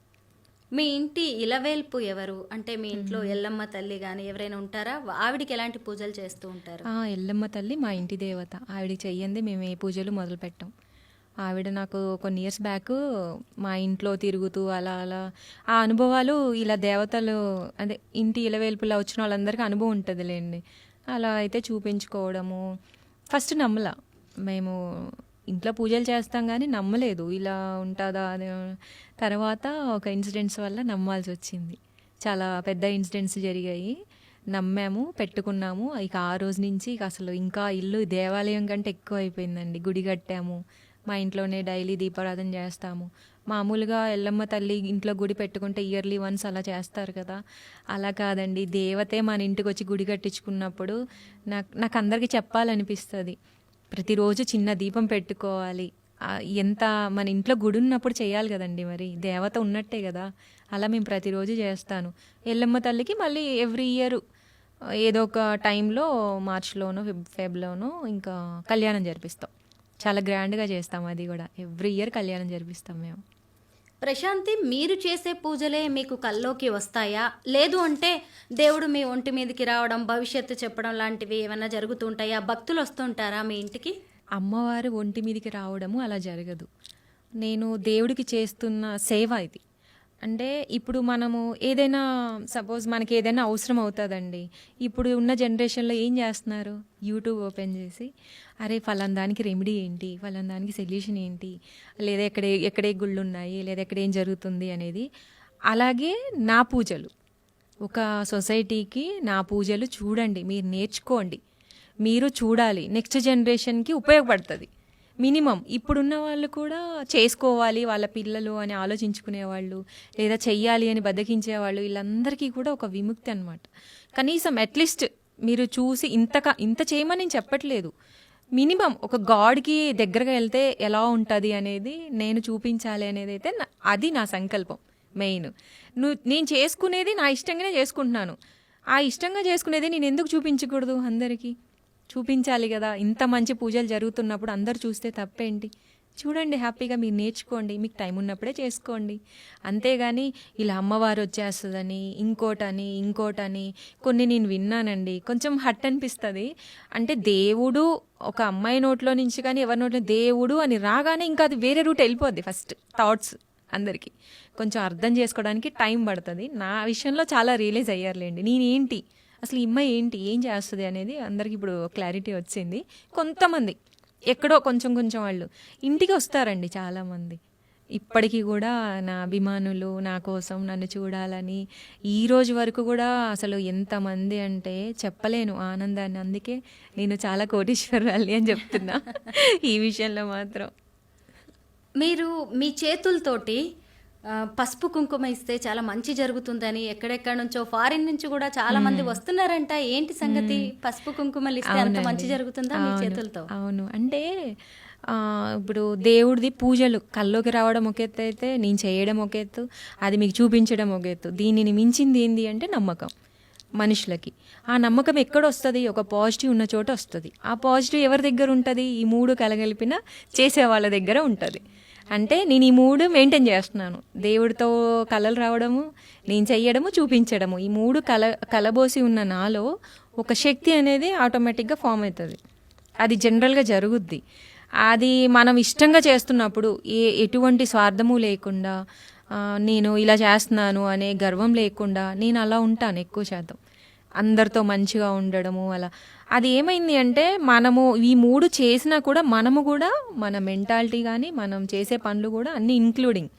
మీ ఇంటి ఇలవేల్పు ఎవరు? అంటే మీ ఇంట్లో ఎల్లమ్మ తల్లి కానీ ఎవరైనా ఉంటారా? ఆవిడికి ఎలాంటి పూజలు చేస్తూ ఉంటారు? ఎల్లమ్మ తల్లి మా ఇంటి దేవత. ఆవిడకి చెయ్యంది మేము ఏ పూజలు మొదలు పెట్టాం. ఆవిడ నాకు కొన్ని ఇయర్స్ బ్యాక్ మా ఇంట్లో తిరుగుతూ అలా ఆ అనుభవాలు, ఇలా దేవతలు అదే ఇంటి ఇలవేల్పులా వచ్చిన వాళ్ళందరికీ అనుభవం ఉంటుందిలేండి. అలా అయితే చూపించుకోవడము. ఫస్ట్ నమ్మలా, మేము ఇంట్లో పూజలు చేస్తాం కానీ నమ్మలేదు ఇలా ఉంటుందా అని. తర్వాత ఒక ఇన్సిడెంట్స్ వల్ల నమ్మాల్సి వచ్చింది. చాలా పెద్ద ఇన్సిడెంట్స్ జరిగాయి, నమ్మాము, పెట్టుకున్నాము. ఇక ఆ రోజు నుంచి ఇక అసలు ఇంకా ఇల్లు దేవాలయం కంటే ఎక్కువ అయిపోయిందండి. గుడి కట్టాము, మా ఇంట్లోనే డైలీ దీపారాధన చేస్తాము. మామూలుగా ఎల్లమ్మ తల్లి ఇంట్లో గుడి పెట్టుకుంటే ఇయర్లీ వన్స్ అలా చేస్తారు కదా, అలా కాదండి. దేవతే మన ఇంటికి వచ్చి గుడి కట్టించుకున్నప్పుడు నాకు అందరికీ చెప్పాలనిపిస్తుంది, ప్రతిరోజు చిన్న దీపం పెట్టుకోవాలి. ఎంత మన ఇంట్లో గుడి ఉన్నప్పుడు చేయాలి కదండి, మరి దేవత ఉన్నట్టే కదా. అలా మేము ప్రతిరోజు చేస్తాను. ఎల్లమ్మ తల్లికి మళ్ళీ ఎవ్రీ ఇయర్ ఏదో ఒక టైంలో మార్చ్లోనో ఫెబ్లోనో ఇంకా కళ్యాణం జరిపిస్తాం. చాలా గ్రాండ్గా చేస్తాం, అది కూడా ఎవ్రీ ఇయర్ కళ్యాణం జరిపిస్తాం మేము. ప్రశాంతి, మీరు చేసే పూజలే మీకు కల్లోకి వస్తాయా? లేదు అంటే దేవుడు మీ ఒంటి మీదకి రావడం, భవిష్యత్తు చెప్పడం లాంటివి ఏమైనా జరుగుతుంటాయా? భక్తులు వస్తుంటారా మీ ఇంటికి? అమ్మవారు ఒంటి మీదకి రావడము అలా జరగదు. నేను దేవుడికి చేస్తున్న సేవ ఇది. అంటే ఇప్పుడు మనము ఏదైనా సపోజ్ మనకి ఏదైనా అవసరం అవుతుందండి. ఇప్పుడు ఉన్న జనరేషన్లో ఏం చేస్తున్నారు, యూట్యూబ్ ఓపెన్ చేసి అరే ఫలానా దానికి రెమెడీ ఏంటి, ఫలానా దానికి సొల్యూషన్ ఏంటి, లేదా ఎక్కడే గుళ్ళు ఉన్నాయి, లేదా ఎక్కడ ఏం జరుగుతుంది అనేది. అలాగే నా పూజలు, ఒక సొసైటీకి నా పూజలు చూడండి, మీరు నేర్చుకోండి, మీరు చూడాలి, నెక్స్ట్ జనరేషన్కి ఉపయోగపడుతుంది. మినిమం ఇప్పుడున్న వాళ్ళు కూడా చేసుకోవాలి వాళ్ళ పిల్లలు అని ఆలోచించుకునేవాళ్ళు, లేదా చెయ్యాలి అని బద్దకించేవాళ్ళు, వీళ్ళందరికీ కూడా ఒక విముక్తి అనమాట. కనీసం అట్లీస్ట్ మీరు చూసి ఇంత చేయమని నేను చెప్పట్లేదు, మినిమం ఒక గాడ్కి దగ్గరగా వెళ్తే ఎలా ఉంటుంది అనేది నేను చూపించాలి అనేది అయితే అది నా సంకల్పం మెయిన్. నేను చేసుకునేది నా ఇష్టంగానే చేసుకుంటున్నాను. ఆ ఇష్టంగా చేసుకునేది నేను ఎందుకు చూపించకూడదు? అందరికీ చూపించాలి కదా. ఇంత మంచి పూజలు జరుగుతున్నప్పుడు అందరు చూస్తే తప్పేంటి? చూడండి, హ్యాపీగా మీరు నేర్చుకోండి, మీకు టైం ఉన్నప్పుడే చేసుకోండి. అంతేగాని ఇలా అమ్మవారు వచ్చేస్తుందని ఇంకోటని కొన్ని నేను విన్నానండి, కొంచెం హట్ అనిపిస్తుంది. అంటే దేవుడు ఒక అమ్మాయి నోట్లో నుంచి కానీ ఎవరి నోట్లో దేవుడు అని రాగానే ఇంకా అది వేరే రూట్ వెళ్ళిపోద్ది. ఫస్ట్ థాట్స్ అందరికీ కొంచెం అర్థం చేసుకోవడానికి టైం పడుతుంది. నా విషయంలో చాలా రియలైజ్ అయ్యారులేండి, నేనేంటి అసలు ఈ అమ్మాయి ఏంటి, ఏం చేస్తుంది అనేది అందరికి ఇప్పుడు క్లారిటీ వచ్చింది. కొంతమంది ఎక్కడో కొంచెం వాళ్ళు ఇంటికి వస్తారండి చాలామంది. ఇప్పటికీ కూడా నా అభిమానులు నా కోసం నన్ను చూడాలని ఈ రోజు వరకు కూడా అసలు ఎంతమంది అంటే చెప్పలేను ఆనందాన్ని. అందుకే నేను చాలా కోటీశ్వరాలి అని చెప్తున్నా ఈ విషయంలో మాత్రం. మీరు మీ చేతులతోటి పసుపు కుంకుమ ఇస్తే చాలా మంచి జరుగుతుందని ఎక్కడెక్కడ నుంచో ఫారిన్ నుంచి కూడా చాలా మంది వస్తున్నారంట. ఏంటి సంగతి? పసుపు కుంకుమలు ఇస్తే అంత మంచి జరుగుతుందా మీ చేతులతో? అవును, అంటే ఇప్పుడు దేవుడిది పూజలు కల్లోకి రావడం ఒక ఎత్తు అయితే, నేను చేయడం ఒక ఎత్తు, అది మీకు చూపించడం ఒక ఎత్తు. దీనిని మించింది ఏంది అంటే నమ్మకం మనుషులకి. ఆ నమ్మకం ఎక్కడ వస్తుంది? ఒక పాజిటివ్ ఉన్న చోట వస్తుంది. ఆ పాజిటివ్ ఎవరి దగ్గర ఉంటుంది? ఈ మూడు కలగలిపిన చేసే వాళ్ళ దగ్గర ఉంటుంది. అంటే నేను ఈ మూడు మెయింటైన్ చేస్తున్నాను. దేవుడితో కళలు రావడము, నేను చెయ్యడము, చూపించడము, ఈ మూడు కలబోసి ఉన్న నాలో ఒక శక్తి అనేది ఆటోమేటిక్గా ఫామ్ అవుతుంది. అది జనరల్గా జరుగుద్ది. అది మనం ఇష్టంగా చేస్తున్నప్పుడు ఎటువంటి స్వార్థము లేకుండా, నేను ఇలా చేస్తున్నాను అనే గర్వం లేకుండా నేను అలా ఉంటాను ఎక్కువ శాతం. అందరితో మంచిగా ఉండడము అలా. అది ఏమైంది అంటే మనము ఈ మూడు చేసినా కూడా మనము కూడా మన మెంటాలిటీ కానీ మనం చేసే పనులు కూడా అన్నీ ఇంక్లూడింగ్,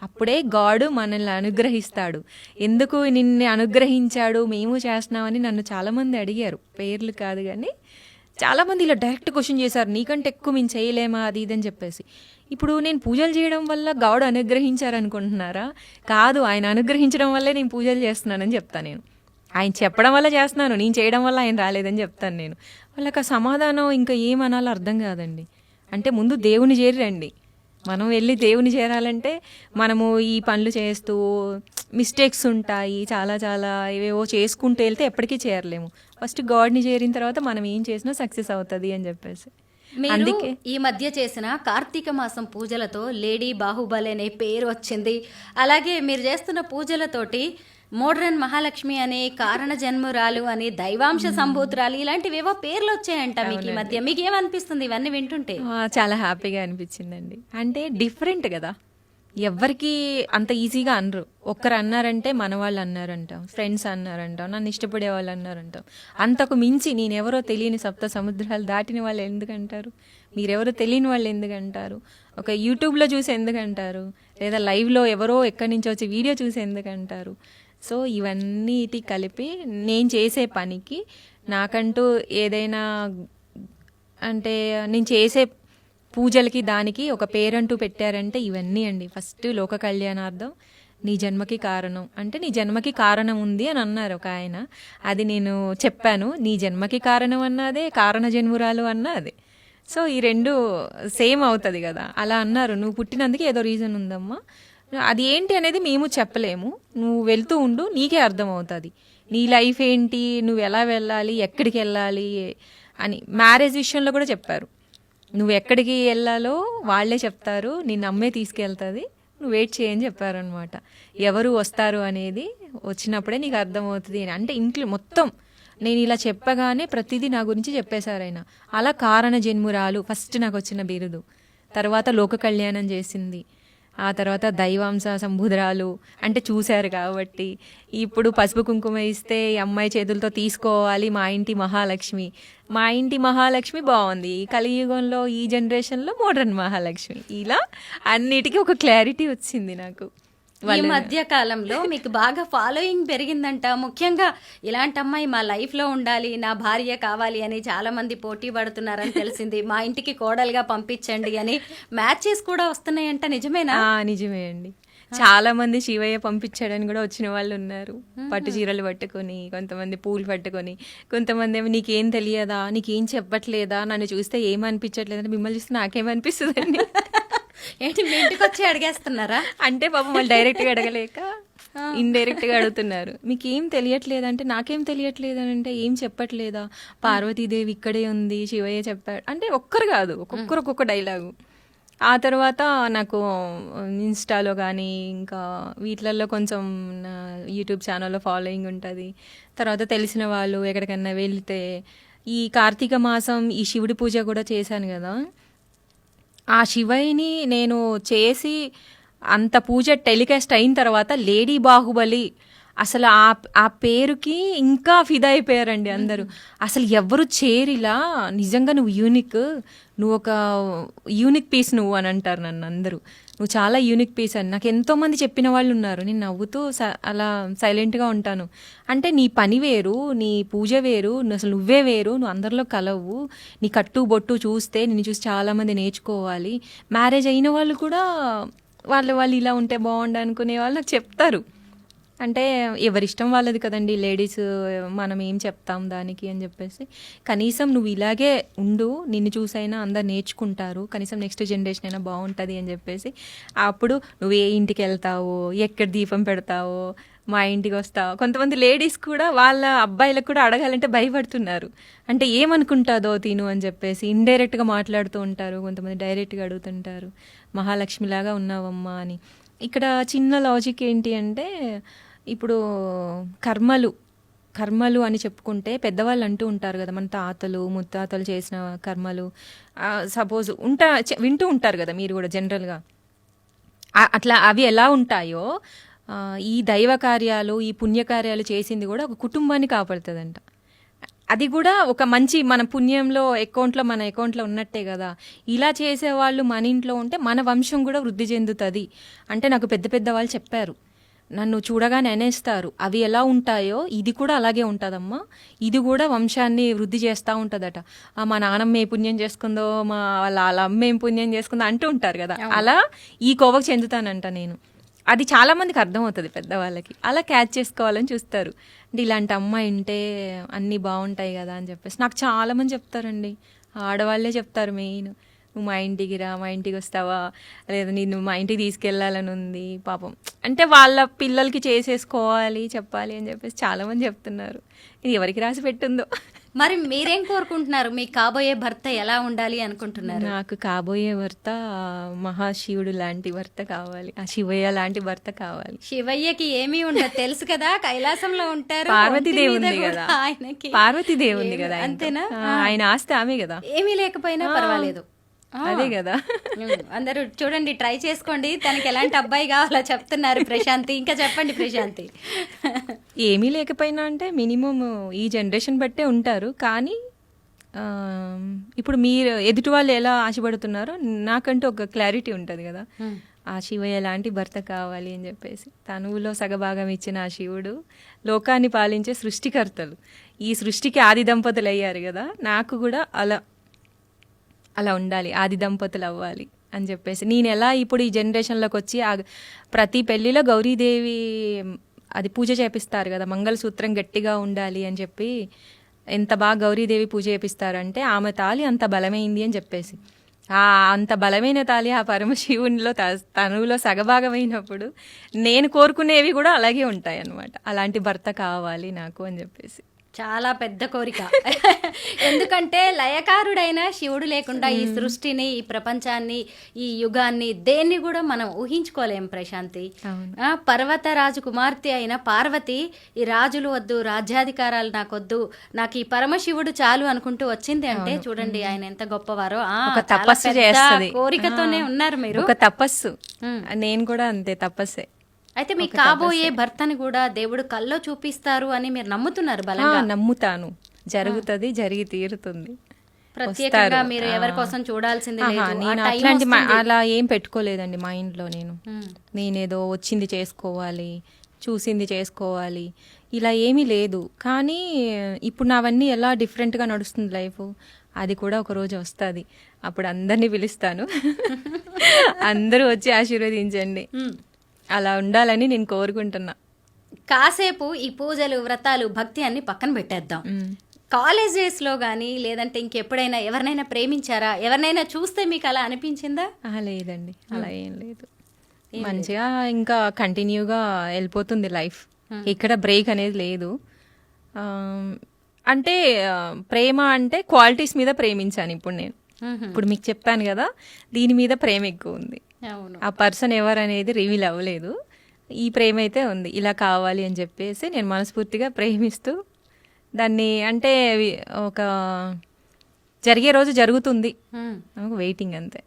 అప్పుడే గాడ్ మనల్ని అనుగ్రహిస్తాడు. ఎందుకు నిన్ను అనుగ్రహించాడు మేము చేస్తున్నామని నన్ను చాలామంది అడిగారు, పేర్లు కాదు కానీ చాలామంది ఇలా డైరెక్ట్ క్వశ్చన్ చేశారు, నీకంటే ఎక్కువ మేము చేయలేమా అది ఇదని చెప్పేసి. ఇప్పుడు నేను పూజలు చేయడం వల్ల గాడ్ అనుగ్రహించారనుకుంటున్నారా? కాదు, ఆయన అనుగ్రహించడం వల్లే నేను పూజలు చేస్తున్నానని చెప్తాను నేను. ఆయన చెప్పడం వల్ల చేస్తున్నాను, నేను చేయడం వల్ల ఆయన రాలేదని చెప్తాను నేను. వాళ్ళకి ఆ సమాధానం ఇంకా ఏమనాలో అర్థం కాదండి. అంటే ముందు దేవుని చేరండి. మనం వెళ్ళి దేవుని చేరాలంటే మనము ఈ పనులు చేస్తూ మిస్టేక్స్ ఉంటాయి, చాలా ఏవేవో చేసుకుంటూ వెళ్తే ఎప్పటికీ చేరలేము. ఫస్ట్ గాడ్ని చేరిన తర్వాత మనం ఏం చేసినా సక్సెస్ అవుతుంది అని చెప్పేసి. మీరు ఈ మధ్య చేసిన కార్తీక మాసం పూజలతో లేడీ బాహుబలి అనే పేరు వచ్చింది. అలాగే మీరు చేస్తున్న పూజలతోటి మోడ్రన్ మహాలక్ష్మి అని, కారణ జన్మురాలు అని, దైవాంశ సంభూతురాలు ఇలాంటివేవో పేర్లు వచ్చాయంట మీకు ఈ మధ్య. మీకు ఏమనిపిస్తుంది ఇవన్నీ వింటుంటే? చాలా హ్యాపీగా అనిపించిందండి. అంటే డిఫరెంట్ కదా, ఎవ్వరికి అంత ఈజీగా అనరు. ఒక్కరు అన్నారంటే మన వాళ్ళు అన్నారంటాం, ఫ్రెండ్స్ అన్నారంటాం, నన్ను ఇష్టపడే వాళ్ళు అన్నారంటాం. అంతకు మించి నేనెవరో తెలియని సప్త సముద్రాలు దాటిన వాళ్ళు ఎందుకంటారు? మీరెవరో తెలియని వాళ్ళు ఎందుకంటారు? ఒక యూట్యూబ్లో చూసి ఎందుకంటారు? లేదా లైవ్లో ఎవరో ఎక్కడి నుంచి వచ్చి వీడియో చూసి ఎందుకంటారు? సో ఇవన్నీటి కలిపి నేను చేసే పనికి నాకంటూ ఏదైనా అంటే నేను చేసే పూజలకి దానికి ఒక పేరంటూ పెట్టారంటే ఇవన్నీ అండి. ఫస్ట్ లోక కళ్యాణార్థం, నీ జన్మకి కారణం అంటే నీ జన్మకి కారణం ఉంది అని అన్నారు ఒక ఆయన. అది నేను చెప్పాను, నీ జన్మకి కారణం అన్నదే, కారణ జన్మురాలు అన్నదే. సో ఈ రెండు సేమ్ అవుతుంది కదా. అలా అన్నారు, నువ్వు పుట్టినందుకు ఏదో రీజన్ ఉందమ్మా, అది ఏంటి అనేది మేము చెప్పలేము, నువ్వు వెళ్తూ ఉండు నీకే అర్థమవుతుంది, నీ లైఫ్ ఏంటి, నువ్వు ఎలా వెళ్ళాలి, ఎక్కడికి వెళ్ళాలి అని. మ్యారేజ్ విషయంలో కూడా చెప్పారు, నువ్వు ఎక్కడికి వెళ్ళాలో వాళ్ళే చెప్తారు, నిన్ను అమ్మే తీసుకెళ్తుంది, నువ్వు వెయిట్ చేయని చెప్పారనమాట. ఎవరు వస్తారు అనేది వచ్చినప్పుడే నీకు అర్థమవుతుంది అని. అంటే ఇంట్లో మొత్తం నేను ఇలా చెప్పగానే ప్రతిదీ నా గురించి చెప్పేశారు ఆయన. అలా కారణ జన్మురాలు ఫస్ట్ నాకు వచ్చిన బిరుదు. తర్వాత లోక కళ్యాణం చేసింది, ఆ తర్వాత దైవాంశ సంబుధరాలు అంటే చూశారు కాబట్టి. ఇప్పుడు పసుపు కుంకుమ ఇస్తే ఈ అమ్మాయి చేతులతో తీసుకోవాలి, మా ఇంటి మహాలక్ష్మి. మా ఇంటి మహాలక్ష్మి బాగుంది, కలియుగంలో ఈ జనరేషన్లో మోడర్న్ మహాలక్ష్మి. ఇలా అన్నిటికీ ఒక క్లారిటీ వచ్చింది నాకు. ఈ మధ్య కాలంలో మీకు బాగా ఫాలోయింగ్ పెరిగిందంట. ముఖ్యంగా ఇలాంటి అమ్మాయి మా లైఫ్ లో ఉండాలి, నా భార్య కావాలి అని చాలా మంది పోటీ పడుతున్నారని తెలిసింది. మా ఇంటికి కోడలుగా పంపించండి అని మ్యాచెస్ కూడా వస్తున్నాయంట, నిజమేనా? నిజమే అండి. చాలా మంది శివయ్య పంపించాడని కూడా వచ్చిన వాళ్ళు ఉన్నారు. పట్టు చీరలు పట్టుకొని, కొంతమంది పూలు పట్టుకొని, కొంతమంది ఏమో నీకేం తెలియదా, నీకేం చెప్పట్లేదా, నన్ను చూస్తే ఏమనిపించట్లేదని. మిమ్మల్ని చూస్తే నాకేమనిపిస్తుందండి. ఏంటి మీ ఇంటికి వచ్చి అడిగేస్తున్నారా? అంటే పాపం వాళ్ళు డైరెక్ట్గా అడగలేక ఇండైరెక్ట్గా అడుగుతున్నారు. మీకు ఏం తెలియట్లేదంటే నాకేం తెలియట్లేదు అని అంటే ఏం చెప్పట్లేదా, పార్వతీదేవి ఇక్కడే ఉంది, శివయ్య చెప్పాడు అంటే ఒక్కరు కాదు, ఒక్కొక్కరు ఒక్కొక్క డైలాగు. ఆ తర్వాత నాకు ఇన్స్టాలో కానీ ఇంకా వీటిలలో కొంచెం యూట్యూబ్ ఛానల్లో ఫాలోయింగ్ ఉంటుంది. తర్వాత తెలిసిన వాళ్ళు ఎక్కడికన్నా వెళ్తే ఈ కార్తీక మాసం ఈ శివుడి పూజ కూడా చేశాను కదా, ఆ శివయ్యని నేను చేసి అంత పూజ టెలికాస్ట్ అయిన తర్వాత లేడీ బాహుబలి అసలు ఆ పేరుకి ఇంకా ఫిదా అయిపోయారండి అందరూ. అసలు ఎవరు చేరిలా, నిజంగా నువ్వు యూనిక్, నువ్వు ఒక యూనిక్ పీస్ నువ్వు అని అంటారు నన్ను అందరూ. నువ్వు చాలా యూనిక్ పీస్ అని నాకు ఎంతోమంది చెప్పిన వాళ్ళు ఉన్నారు. నేను నవ్వుతూ అలా సైలెంట్గా ఉంటాను. అంటే నీ పని వేరు, నీ పూజ వేరు, అసలు నువ్వే వేరు, నువ్వు అందరిలో కలవు. నీ కట్టు బొట్టు చూస్తే నిన్ను చూసి చాలామంది నేర్చుకోవాలి. మ్యారేజ్ అయిన వాళ్ళు కూడా వాళ్ళు ఇలా ఉంటే బాగుండు అనుకునే వాళ్ళు నాకు చెప్తారు. అంటే ఎవరిష్టం వాళ్ళది కదండి, లేడీస్ మనం ఏం చెప్తాం దానికి అని చెప్పేసి. కనీసం నువ్వు ఇలాగే ఉండు, నిన్ను చూసైనా అందరు నేర్చుకుంటారు, కనీసం నెక్స్ట్ జనరేషన్ అయినా బాగుంటుంది అని చెప్పేసి. అప్పుడు నువ్వు ఏ ఇంటికి వెళ్తావో, ఎక్కడ దీపం పెడతావో, మా ఇంటికి వస్తావు. కొంతమంది లేడీస్ కూడా వాళ్ళ అబ్బాయిలకు కూడా అడగాలంటే భయపడుతున్నారు. అంటే ఏమనుకుంటుందో తిను అని చెప్పేసి ఇండైరెక్ట్గా మాట్లాడుతూ ఉంటారు. కొంతమంది డైరెక్ట్గా అడుగుతుంటారు, మహాలక్ష్మిలాగా ఉన్నావమ్మా అని. ఇక్కడ చిన్న లాజిక్ ఏంటి అంటే, ఇప్పుడు కర్మలు అని చెప్పుకుంటే పెద్దవాళ్ళు అంటూ ఉంటారు కదా, మన తాతలు ముత్తాతలు చేసిన కర్మలు సపోజ్ వింటూ ఉంటారు కదా మీరు కూడా జనరల్గా. అట్లా అవి ఎలా ఉంటాయో ఈ దైవ కార్యాలు, ఈ పుణ్యకార్యాలు చేసింది కూడా ఒక కుటుంబాన్ని కాపాడుతుందంట. అది కూడా ఒక మంచి మన పుణ్యంలో మన అకౌంట్లో ఉన్నట్టే కదా. ఇలా చేసేవాళ్ళు మన ఇంట్లో ఉంటే మన వంశం కూడా వృద్ధి చెందుతుంది అంటే నాకు పెద్ద పెద్ద వాళ్ళు చెప్పారు. నన్ను చూడగానే అనేస్తారు, అవి ఎలా ఉంటాయో ఇది కూడా అలాగే ఉంటుందమ్మా, ఇది కూడా వంశాన్ని వృద్ధి చేస్తూ ఉంటుందట. మా నాన్నమ్మ ఏ పుణ్యం చేసుకుందో, వాళ్ళ అమ్మ ఏం పుణ్యం చేసుకుందో అంటూ ఉంటారు కదా, అలా ఈ కోవకు చెందుతానంట నేను. అది చాలా మందికి అర్థమవుతుంది పెద్దవాళ్ళకి, అలా క్యాచ్ చేసుకోవాలని చూస్తారు. అంటే ఇలాంటి అమ్మాయి ఉంటే అన్నీ బాగుంటాయి కదా అని చెప్పేసి నాకు చాలా మంది చెప్తారండి. ఆడవాళ్ళే చెప్తారు మెయిన్, నువ్వు మా ఇంటికి రా, మా ఇంటికి వస్తావా, లేదా నేను మా ఇంటికి తీసుకెళ్లాలని ఉంది పాపం. అంటే వాళ్ళ పిల్లలకి చేసేసుకోవాలి చెప్పాలి అని చెప్పేసి చాలా మంది చెప్తున్నారు. ఇది ఎవరికి రాసి పెట్టిందో. మరి మీరేం కోరుకుంటున్నారు? మీకు కాబోయే భర్త ఎలా ఉండాలి అనుకుంటున్నారు? నాకు కాబోయే భర్త మహాశివుడు లాంటి భర్త కావాలి, ఆ శివయ్య లాంటి భర్త కావాలి. శివయ్యకి ఏమీ ఉండదు తెలుసు కదా, కైలాసంలో ఉంటారు. పార్వతీదేవి ఉంది కదా, ఆయనకి పార్వతీదేవి ఉంది కదా, అంతేనా? ఆయన ఆస్తి ఆమె కదా, ఏమీ లేకపోయినా పర్వాలేదు. అదే కదా. అందరూ చూడండి, ట్రై చేసుకోండి. తనకి ఎలాంటి అబ్బాయి కావాలో చెప్తున్నారు ప్రశాంతి. ఇంకా చెప్పండి ప్రశాంతి. ఏమీ లేకపోయినా అంటే మినిమం ఈ జనరేషన్ బట్టే ఉంటారు. కానీ ఇప్పుడు మీరు ఎదుటి వాళ్ళు ఎలా ఆశపడుతున్నారో నాకంటూ ఒక క్లారిటీ ఉంటుంది కదా. ఆ శివయ్య లాంటి భర్త కావాలి అని చెప్పేసి. తనువులో సగభాగం ఇచ్చిన ఆ శివుడు లోకాన్ని పాలించే సృష్టికర్తలు, ఈ సృష్టికి ఆది దంపతులు అయ్యారు కదా, నాకు కూడా అలా ఉండాలి, ఆది దంపతులు అవ్వాలి అని చెప్పేసి. నేను ఎలా ఇప్పుడు ఈ జనరేషన్లోకి వచ్చి ప్రతి పెళ్లిలో గౌరీదేవి అది పూజ చేపిస్తారు కదా, మంగళసూత్రం గట్టిగా ఉండాలి అని చెప్పి ఎంత బాగా గౌరీదేవి పూజ చేపిస్తారంటే ఆమె తాళి అంత బలమైంది అని చెప్పేసి. అంత బలమైన తాళి ఆ పరమశివునిలో తనువులో సగభాగమైనప్పుడు నేను కోరుకునేవి కూడా అలాగే ఉంటాయి అన్నమాట. అలాంటి భర్త కావాలి నాకు అని చెప్పేసి. చాలా పెద్ద కోరిక. ఎందుకంటే లయకారుడైన శివుడు లేకుండా ఈ సృష్టిని, ఈ ప్రపంచాన్ని, ఈ యుగాన్ని దేన్ని కూడా మనం ఊహించుకోలేం ప్రశాంతి. పర్వతరాజు కుమార్తె అయిన పార్వతి ఈ రాజులు వద్దు, రాజ్యాధికారాలు నాకొద్దు, నాకు ఈ పరమశివుడు చాలు అనుకుంటూ వచ్చింది అంటే చూడండి ఆయన ఎంత గొప్పవారో. తపస్సు చేస్తుంది, కోరికతోనే ఉన్నారు మీరు. ఒక తపస్సు. నేను కూడా అంతే, తపస్సే. అయితే మీ కాబోయే భర్తని కూడా దేవుడు కల్లో చూపిస్తారు అని మీరు నమ్ముతున్నారు బలంగా? నమ్ముతాను, జరుగుతుంది, జరిగి తీరుతుంది. ప్రత్యేకంగా మీరు ఎవరి కోసం చూడాల్సింది లేదు. నేను అట్లాంటి అలా ఏం పెట్టుకోలేదండి మైండ్ లో. నేనేదో వచ్చింది చేసుకోవాలి, చూసింది చేసుకోవాలి, ఇలా ఏమీ లేదు. కానీ ఇప్పుడు నావన్నీ ఎలా డిఫరెంట్గా నడుస్తుంది లైఫ్, అది కూడా ఒక రోజు వస్తుంది. అప్పుడు అందరినీ పిలుస్తాను, అందరూ వచ్చి ఆశీర్వదించండి. అలా ఉండాలని నేను కోరుకుంటున్నా. కాసేపు ఈ పూజలు, వ్రతాలు, భక్తి అన్ని పక్కన పెట్టేద్దాం. కాలేజ్ డేస్ లో గానీ లేదంటే ఇంకెప్పుడైనా ఎవరినైనా ప్రేమించారా? ఎవరినైనా చూస్తే మీకు అలా అనిపించిందా? లేదండి, అలా ఏం లేదు. మంచిగా ఇంకా కంటిన్యూగా వెళ్ళిపోతుంది లైఫ్. ఇక్కడ బ్రేక్ అనేది లేదు. అంటే ప్రేమ అంటే క్వాలిటీస్ మీద ప్రేమించాను ఇప్పుడు నేను. ఇప్పుడు మీకు చెప్పాను కదా, దీని మీద ప్రేమ ఎక్కువ ఉంది. ఆ పర్సన్ ఎవరనేది రివీల్ అవ్వలేదు. ఈ ప్రేమ అయితే ఉంది, ఇలా కావాలి అని చెప్పేసి నేను మనస్ఫూర్తిగా ప్రేమిస్తూ దాన్ని, అంటే ఒక జరిగే రోజు జరుగుతుంది, వెయిటింగ్ అంతే.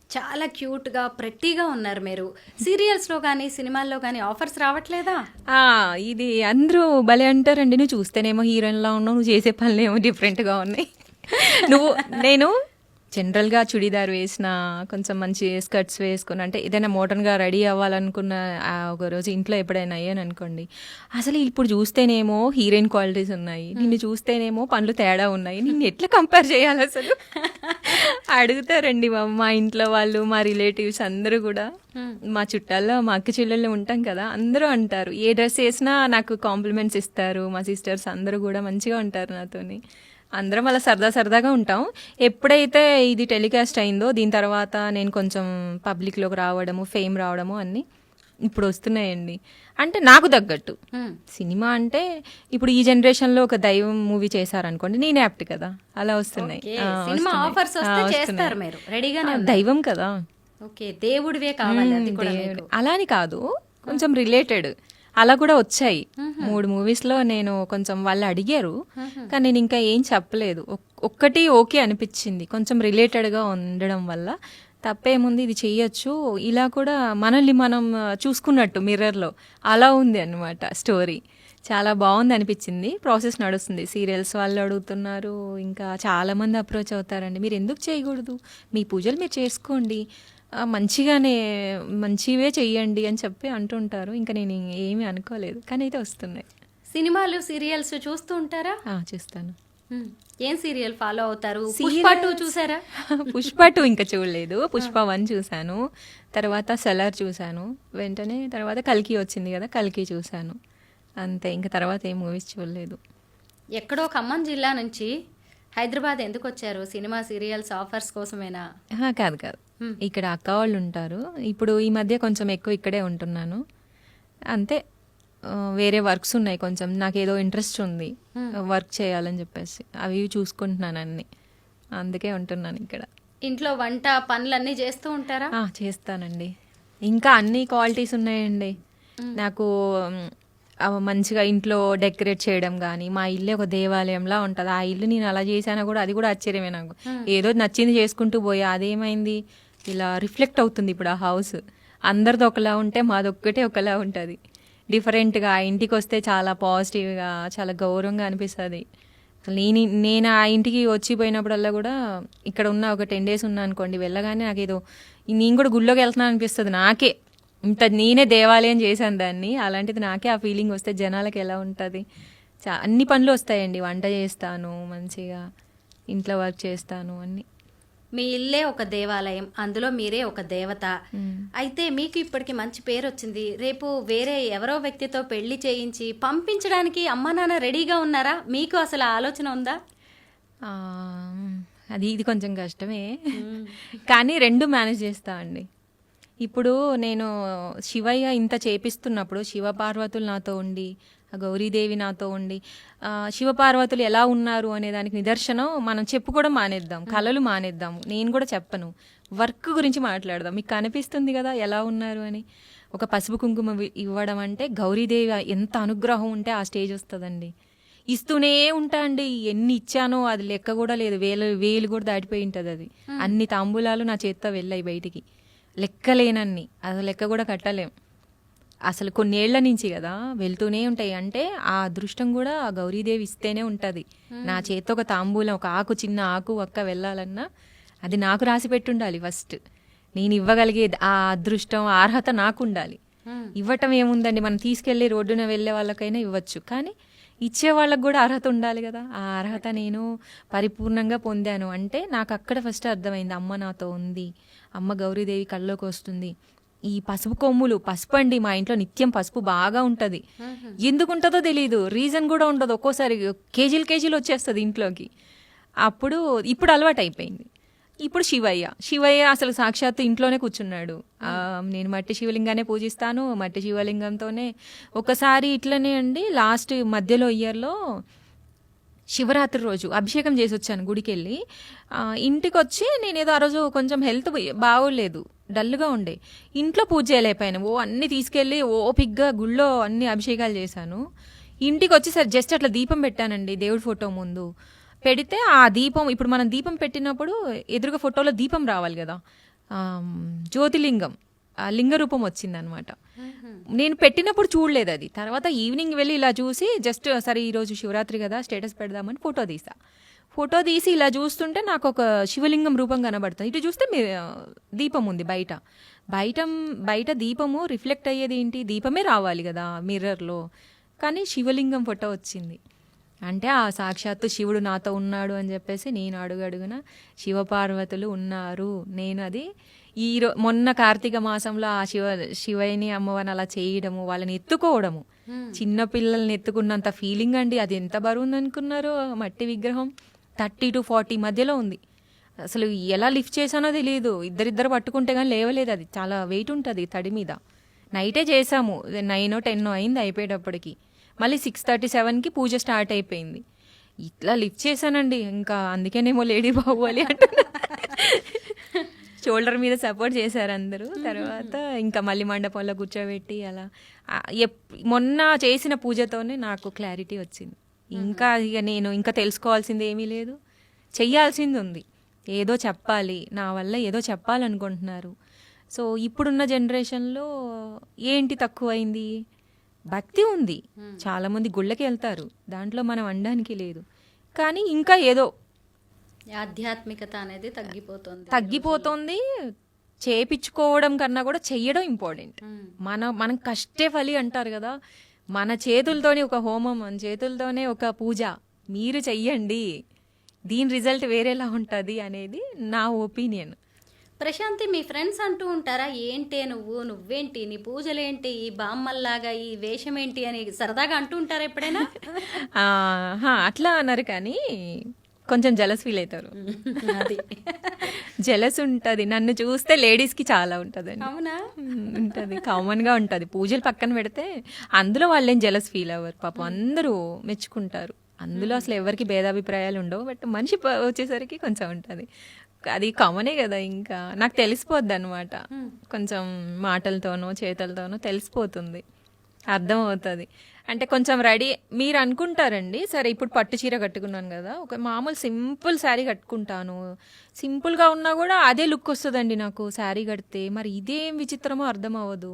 చాలా క్యూట్గా ప్రెట్టీగా ఉన్నారు మీరు. సీరియల్స్లో కానీ సినిమాల్లో కానీ ఆఫర్స్ రావట్లేదా? ఇది అందరూ భలే అంటారండి, నువ్వు చూస్తేనేమో హీరోయిన్లా ఉన్నావు, నువ్వు చేసే పనులేమో డిఫరెంట్గా ఉన్నాయి. నేను జనరల్గా చుడీదార్ వేసిన, కొంచెం మంచి స్కర్ట్స్ వేసుకుని, అంటే ఏదైనా మోడర్న్గా రెడీ అవ్వాలనుకున్న ఒక రోజు ఇంట్లో ఎప్పుడైనా అయ్యాను అనుకోండి, అసలు ఇప్పుడు చూస్తేనేమో హీరోయిన్ క్వాలిటీస్ ఉన్నాయి, నిన్ను చూస్తేనేమో పనులు తేడా ఉన్నాయి, నిన్ను ఎట్లా కంపేర్ చేయాలి అసలు అడుగుతారండి మా ఇంట్లో వాళ్ళు, మా రిలేటివ్స్ అందరూ కూడా. మా చుట్టాల్లో మా అక్క చెల్లెళ్ళు ఉంటాం కదా, అందరూ అంటారు. ఏ డ్రెస్ వేసినా నాకు కాంప్లిమెంట్స్ ఇస్తారు. మా సిస్టర్స్ అందరూ కూడా మంచిగా ఉంటారు నాతోని. అందరం అలా సరదాగా ఉంటాం. ఎప్పుడైతే ఇది టెలికాస్ట్ అయిందో దీని తర్వాత నేను కొంచెం పబ్లిక్లోకి రావడము, ఫేమ్ రావడము అన్నీ ఇప్పుడు వస్తున్నాయండి. అంటే నాకు తగ్గట్టు సినిమా అంటే ఇప్పుడు ఈ జనరేషన్లో ఒక దైవం మూవీ చేశారనుకోండి, నేను యాప్ట్ కదా, అలా వస్తున్నాయి. దైవం కదా, అలా అని కాదు, కొంచెం రిలేటెడ్ అలా కూడా వచ్చాయి. 3 మూవీస్లో నేను కొంచెం వాళ్ళు అడిగారు, కానీ నేను ఇంకా ఏం చెప్పలేదు. ఒక్కటి ఓకే అనిపించింది, కొంచెం రిలేటెడ్గా ఉండడం వల్ల. తప్పేముంది, ఇది చెయ్యొచ్చు, ఇలా కూడా మనల్ని మనం చూసుకున్నట్టు మిర్రర్లో అలా ఉంది అన్నమాట స్టోరీ. చాలా బాగుంది అనిపించింది. ప్రాసెస్ నడుస్తుంది. సీరియల్స్ వాళ్ళు అడుగుతున్నారు, ఇంకా చాలామంది అప్రోచ్ అవుతారండి, మీరు ఎందుకు చేయకూడదు, మీ పూజలు మీరు చేసుకోండి, మంచివే చెయ్యండి అని చెప్పి అంటుంటారు. ఇంకా నేను ఏమీ అనుకోలేదు, కానీ అయితే వస్తున్నాయి. సినిమాలు, సీరియల్స్ చూస్తూ ఉంటారా? చూస్తాను. ఏం సీరియల్ ఫాలో అవుతారు? పుష్ప 2 చూసారా? పుష్ప 2 ఇంకా చూడలేదు. పుష్ప 1 చూశాను, తర్వాత సెలర్ చూశాను, వెంటనే తర్వాత కల్కి వచ్చింది కదా, కల్కి చూశాను, అంతే. ఇంకా తర్వాత ఏ మూవీస్ చూడలేదు. ఎక్కడో ఖమ్మం జిల్లా నుంచి హైదరాబాద్ ఎందుకు వచ్చారు? సినిమా, సీరియల్స్ ఆఫర్స్ కోసమేనా? కాదు, ఇక్కడ అక్క వాళ్ళు ఉంటారు. ఇప్పుడు ఈ మధ్య కొంచెం ఎక్కువ ఇక్కడే ఉంటున్నాను అంతే. వేరే వర్క్స్ ఉన్నాయి, కొంచెం నాకు ఏదో ఇంట్రెస్ట్ ఉంది వర్క్ చేయాలని చెప్పేసి, అవి చూసుకుంటున్నాను అన్ని, అందుకే ఉంటున్నాను ఇక్కడ. ఇంట్లో వంట పనులన్నీ చేస్తూ ఉంటారా? చేస్తానండి. ఇంకా అన్ని క్వాలిటీస్ ఉన్నాయండి నాకు. మంచిగా ఇంట్లో డెకరేట్ చేయడం కానీ, మా ఇల్లు ఒక దేవాలయంలా ఉంటుంది. ఆ ఇల్లు నేను అలా చేశానా కూడా, అది కూడా ఆశ్చర్యమే నాకు. ఏదో నచ్చింది చేసుకుంటూ పోయా, అదేమైంది ఇలా రిఫ్లెక్ట్ అవుతుంది ఇప్పుడు ఆ హౌస్. అందరిది ఒకలా ఉంటే మాదొక్కటే ఒకలా ఉంటుంది, డిఫరెంట్గా. ఆ ఇంటికి వస్తే చాలా పాజిటివ్గా, చాలా గౌరవంగా అనిపిస్తుంది. నేను ఆ ఇంటికి వచ్చిపోయినప్పుడల్లా కూడా, ఇక్కడ ఉన్న ఒక 10 days ఉన్నా అనుకోండి, వెళ్ళగానే నాకు ఏదో నేను కూడా గుళ్ళోకి వెళ్తున్నాను అనిపిస్తుంది నాకే. ఇంత నేనే దేవాలయం చేశాను దాన్ని, అలాంటిది నాకే ఆ ఫీలింగ్ వస్తే జనాలకి ఎలా ఉంటుంది? అన్ని పనులు వస్తాయండి. వంట చేస్తాను, మంచిగా ఇంట్లో వర్క్ చేస్తాను, అన్ని. మీ ఇల్లే ఒక దేవాలయం, అందులో మీరే ఒక దేవత. అయితే మీకు ఇప్పటికి మంచి పేరు వచ్చింది. రేపు వేరే ఎవరో వ్యక్తితో పెళ్లి చేయించి పంపించడానికి అమ్మా నాన్న రెడీగా ఉన్నారా? మీకు అసలు ఆలోచన ఉందా? ఇది కొంచెం కష్టమే, కానీ 2 మేనేజ్ చేస్తా అండి. ఇప్పుడు నేను శివయ్య ఇంత చేపిస్తున్నప్పుడు, శివ పార్వతులు నాతో ఉండి ఆ గౌరీదేవి నాతో ఉండి శివపార్వతులు ఎలా ఉన్నారు అనే దానికి నిదర్శనం మనం చెప్పుకోవడం మానేద్దాం, కళలు మానేద్దాం. నేను కూడా చెప్పను, వర్క్ గురించి మాట్లాడదాం. మీకు కనిపిస్తుంది కదా ఎలా ఉన్నారు అని. ఒక పసుపు కుంకుమ ఇవ్వడం అంటే గౌరీదేవి ఎంత అనుగ్రహం ఉంటే ఆ స్టేజ్ వస్తుందండి. ఇస్తూనే ఉంటా అండి, ఎన్ని ఇచ్చానో అది లెక్క కూడా లేదు, వేలు కూడా దాటిపోయి ఉంటుంది. అది అన్ని తాంబూలాలు నా చేత్తో వెళ్ళాయి బయటికి, లెక్కలేనన్ని, అది లెక్క కూడా కట్టలేం. అసలు కొన్నేళ్ల నుంచి కదా వెళ్తూనే ఉంటాయి. అంటే ఆ అదృష్టం కూడా ఆ గౌరీదేవి ఇస్తేనే ఉంటుంది. నా చేత్తో ఒక తాంబూలం, ఒక ఆకు, చిన్న ఆకు ఒక్క వెళ్ళాలన్నా అది నాకు రాసి పెట్టుండాలి ఫస్ట్. నేను ఇవ్వగలిగే ఆ అదృష్టం, అర్హత నాకు ఉండాలి. ఇవ్వటం ఏముందండి, మనం తీసుకెళ్లి రోడ్డున వెళ్ళే వాళ్ళకైనా ఇవ్వచ్చు, కానీ ఇచ్చే వాళ్ళకు కూడా అర్హత ఉండాలి కదా. ఆ అర్హత నేను పరిపూర్ణంగా పొందాను అంటే నాకు అక్కడ ఫస్ట్ అర్థమైంది, అమ్మ నాతో ఉంది, అమ్మ గౌరీదేవి కల్లోకి వస్తుంది. ఈ పసుపు కొమ్ములు, పసుపు అండి మా ఇంట్లో నిత్యం పసుపు బాగా ఉంటుంది. ఎందుకు ఉంటుందో తెలియదు, రీజన్ కూడా ఉండదు. ఒక్కోసారి కేజీలు వచ్చేస్తుంది ఇంట్లోకి. ఇప్పుడు అలవాటు అయిపోయింది. ఇప్పుడు శివయ్య అసలు సాక్షాత్తు ఇంట్లోనే కూర్చున్నాడు. నేను మట్టి శివలింగానే పూజిస్తాను, మట్టి శివలింగంతోనే. ఒకసారి ఇట్లనే అండి, లాస్ట్ మధ్యలో ఇయర్లో శివరాత్రి రోజు అభిషేకం చేసి వచ్చాను గుడికి వెళ్ళి. ఇంటికి వచ్చి నేను ఏదో ఆ రోజు కొంచెం హెల్త్ బాగోలేదు, డల్గా ఉండే, ఇంట్లో పూజ చేయలేకపోయాను. అన్ని తీసుకెళ్ళి ఓపిగ్గా గుళ్ళో అన్ని అభిషేకాలు చేశాను. ఇంటికి వచ్చేసరి జస్ట్ అట్లా దీపం పెట్టానండి దేవుడి ఫోటో ముందు. పెడితే ఆ దీపం, ఇప్పుడు మనం దీపం పెట్టినప్పుడు ఎదురుగా ఫోటోలో దీపం రావాలి కదా, జ్యోతిలింగం, ఆ లింగ రూపం వచ్చిందనమాట. నేను పెట్టినప్పుడు చూడలేదు అది. తర్వాత ఈవినింగ్ వెళ్ళి ఇలా చూసి జస్ట్ సరే ఈరోజు శివరాత్రి కదా స్టేటస్ పెడదామని ఫోటో తీసి ఇలా చూస్తుంటే నాకు ఒక శివలింగం రూపం కనబడుతుంది. ఇటు చూస్తే దీపం ఉంది బయట దీపము రిఫ్లెక్ట్ అయ్యేది ఏంటి, దీపమే రావాలి కదా మిర్రర్లో, కానీ శివలింగం ఫోటో వచ్చింది. అంటే ఆ సాక్షాత్తు శివుడు నాతో ఉన్నాడు అని చెప్పేసి నేను అడుగడుగున శివపార్వతులు ఉన్నారు. నేను అది మొన్న కార్తీక మాసంలో ఆ శివయ్యని అమ్మవారిని అలా చేయడము, వాళ్ళని ఎత్తుకోవడము, చిన్న పిల్లల్ని ఎత్తుకున్నంత ఫీలింగ్ అండి. అది ఎంత బరువు ఉంది అనుకున్నారు, మట్టి విగ్రహం 30 to 40 మధ్యలో ఉంది. అసలు ఎలా లిఫ్ట్ చేశానో తెలియదు, ఇద్దరిద్దరు పట్టుకుంటే కానీ లేవలేదు. అది చాలా వెయిట్ ఉంటుంది తడి మీద. నైటే చేసాము, 9 or 10 అయింది అయిపోయేటప్పటికి. మళ్ళీ 6:37కి పూజ స్టార్ట్ అయిపోయింది. ఇట్లా లిఫ్ట్ చేశానండి, ఇంకా అందుకేనేమో లేడీ బాహుబలి అంటున్నా. షోల్డర్ మీద సపోర్ట్ చేశారు అందరూ. తర్వాత ఇంకా మళ్ళీ మండపంలో కూర్చోబెట్టి అలా మొన్న చేసిన పూజతోనే నాకు క్లారిటీ వచ్చింది. ఇంకా ఇక నేను ఇంకా తెలుసుకోవాల్సింది ఏమీ లేదు, చెయ్యాల్సింది ఉంది. ఏదో చెప్పాలి, నా వల్ల ఏదో చెప్పాలనుకుంటున్నారు. సో ఇప్పుడున్న జనరేషన్లో ఏంటి తక్కువైంది, భక్తి ఉంది, చాలామంది గుళ్ళకి వెళ్తారు, దాంట్లో మనం అనడానికి లేదు. కానీ ఇంకా ఏదో ఆధ్యాత్మికత అనేది తగ్గిపోతుంది. చేపించుకోవడం కన్నా కూడా చెయ్యడం ఇంపార్టెంట్. మనం కష్టే ఫలి అంటారు కదా, మన చేతులతోనే ఒక హోమం, మన చేతులతోనే ఒక పూజ మీరు చెయ్యండి, దీని రిజల్ట్ వేరేలా ఉంటుంది అనేది నా ఒపీనియన్. ప్రశాంతి, మీ ఫ్రెండ్స్ అంటూ ఉంటారా, ఏంటే నువ్వేంటి, నీ పూజలేంటి, ఈ బామ్మల్లాగా ఈ వేషం ఏంటి అని సరదాగా అంటూ ఉంటారా ఎప్పుడైనా? అట్లా అన్నారు, కానీ కొంచెం జలస్ ఫీల్ అవుతారు. అది జలస్ ఉంటుంది, నన్ను చూస్తే లేడీస్కి చాలా ఉంటుంది. అవునా? ఉంటుంది, కామన్గా ఉంటుంది. పూజలు పక్కన పెడితే అందులో వాళ్ళేం జలస్ ఫీల్ అవ్వరు, పాపం అందరూ మెచ్చుకుంటారు. అందులో అసలు ఎవరికి భేదాభిప్రాయాలు ఉండవు. బట్ మనిషి వచ్చేసరికి కొంచెం ఉంటుంది, అది కామనే కదా. ఇంకా నాకు తెలిసిపోద్ది అనమాట, కొంచెం మాటలతోనో చేతలతోనో తెలిసిపోతుంది, అర్థమవుతుంది. అంటే కొంచెం రెడీ మీరు అనుకుంటారండి, సరే ఇప్పుడు పట్టు చీర కట్టుకున్నాను కదా, ఒక మామూలు సింపుల్ శారీ కట్టుకుంటాను, సింపుల్గా ఉన్నా కూడా అదే లుక్ వస్తుందండి నాకు శారీ కడితే. మరి ఇదేం విచిత్రమో అర్థం అవ్వదు.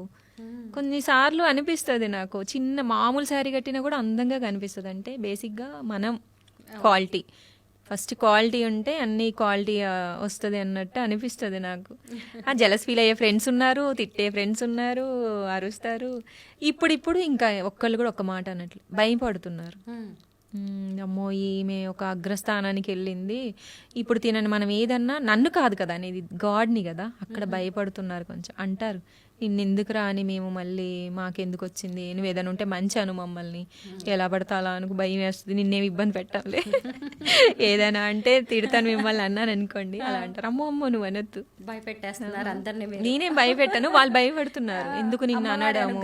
కొన్నిసార్లు అనిపిస్తుంది నాకు, చిన్న మామూలు శారీ కట్టినా కూడా అందంగా కనిపిస్తుంది. అంటే బేసిక్గా మనం క్వాలిటీ, ఫస్ట్ క్వాలిటీ ఉంటే అన్ని క్వాలిటీ వస్తుంది అన్నట్టు అనిపిస్తుంది నాకు. జలస్ ఫీల్ అయ్యే ఫ్రెండ్స్ ఉన్నారు, తిట్టే ఫ్రెండ్స్ ఉన్నారు, అరుస్తారు. ఇప్పుడు ఇంకా ఒక్కళ్ళు కూడా ఒక్క మాట అన్నట్లు భయపడుతున్నారు. అమ్మో ఈమె ఒక అగ్రస్థానానికి వెళ్ళింది, ఇప్పుడు తినని మనం ఏదన్నా, నన్ను కాదు కదా అనేది గాడ్ని కదా, అక్కడ భయపడుతున్నారు కొంచెం. అంటారు నిన్నెందుకు రాని మేము మళ్ళీ మాకెందుకు వచ్చింది, నువ్వు ఏదైనా ఉంటే మంచి అను, మమ్మల్ని ఎలా పడతా అలా అనుకు, భయం వేస్తుంది, నిన్నేమి ఇబ్బంది పెట్టాలి ఏదైనా అంటే తిడతాను మిమ్మల్ని అన్నాను అనుకోండి, అలా అంటారు. అమ్మో అమ్మో నువ్వు అనొద్దు, భయపెట్టేస్తున్నారు అందరినీ మీరు. నేనేం భయపెట్టాను, వాళ్ళు భయపడుతున్నారు ఎందుకు నిన్ను అనడము,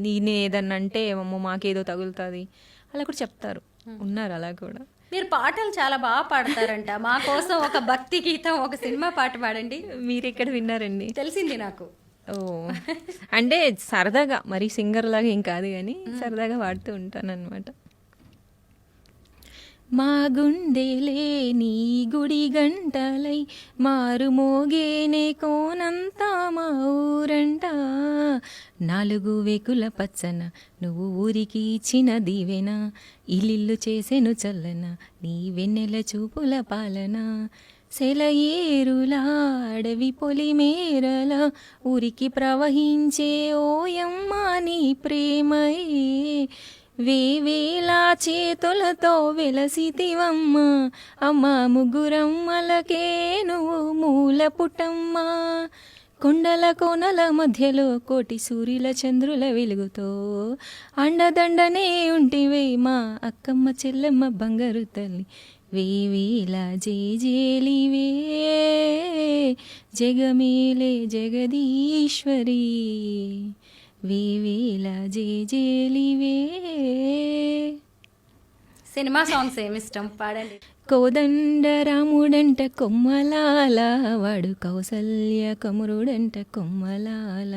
నేను ఏదన్నా అంటే అమ్మో మాకేదో తగులుతుంది అలా కూడా చెప్తారు. ఉన్నారు అలా కూడా. మీరు పాటలు చాలా బాగా పాడతారంట, మా కోసం ఒక భక్తి గీతం, ఒక సినిమా పాట పాడండి. మీరు ఎక్కడ విన్నారండి? తెలిసింది నాకు. ఓ అంటే సరదాగా, మరి సింగర్ లాగా ఏం కాదు కానీ సరదాగా పాడుతూ ఉంటాను అనమాట. మా గుండెలే నీ గుడి గంటలై మారు మోగేనే కోనంతా మా ఊరంట, 4 వేకుల పచ్చన నువ్వు ఊరికి ఇచ్చిన దీవెన, ఇల్లు చేసెను చల్లన నీ వెన్నెల చూపుల పాలన, సెలయేరులా అడవి పొలిమేరలా ఊరికి ప్రవహించే ఓయమ్మ నీ ప్రేమయే, వేవేలా చేతులతో వెలసితివమ్మ, అమ్మ ముగ్గురమ్మలకే నువ్వు మూల పుట్టమ్మ, కొండల కోనల మధ్యలో కోటి సూర్యుల చంద్రుల వెలుగుతో అండదండనే ఉంటివే మా అక్కమ్మ చెల్లెమ్మ బంగారు తల్లి, వేవేల జేజేలివే జగమేలే జగదీశ్వరి, వేవేల జేజేలివే. సినిమా సాంగ్స్ ఏమి ఇష్టం పాడండి. కోదండ రాముడంట కొమ్మలాల వాడు, కౌసల్య కమురుడంట కొమ్మలాల,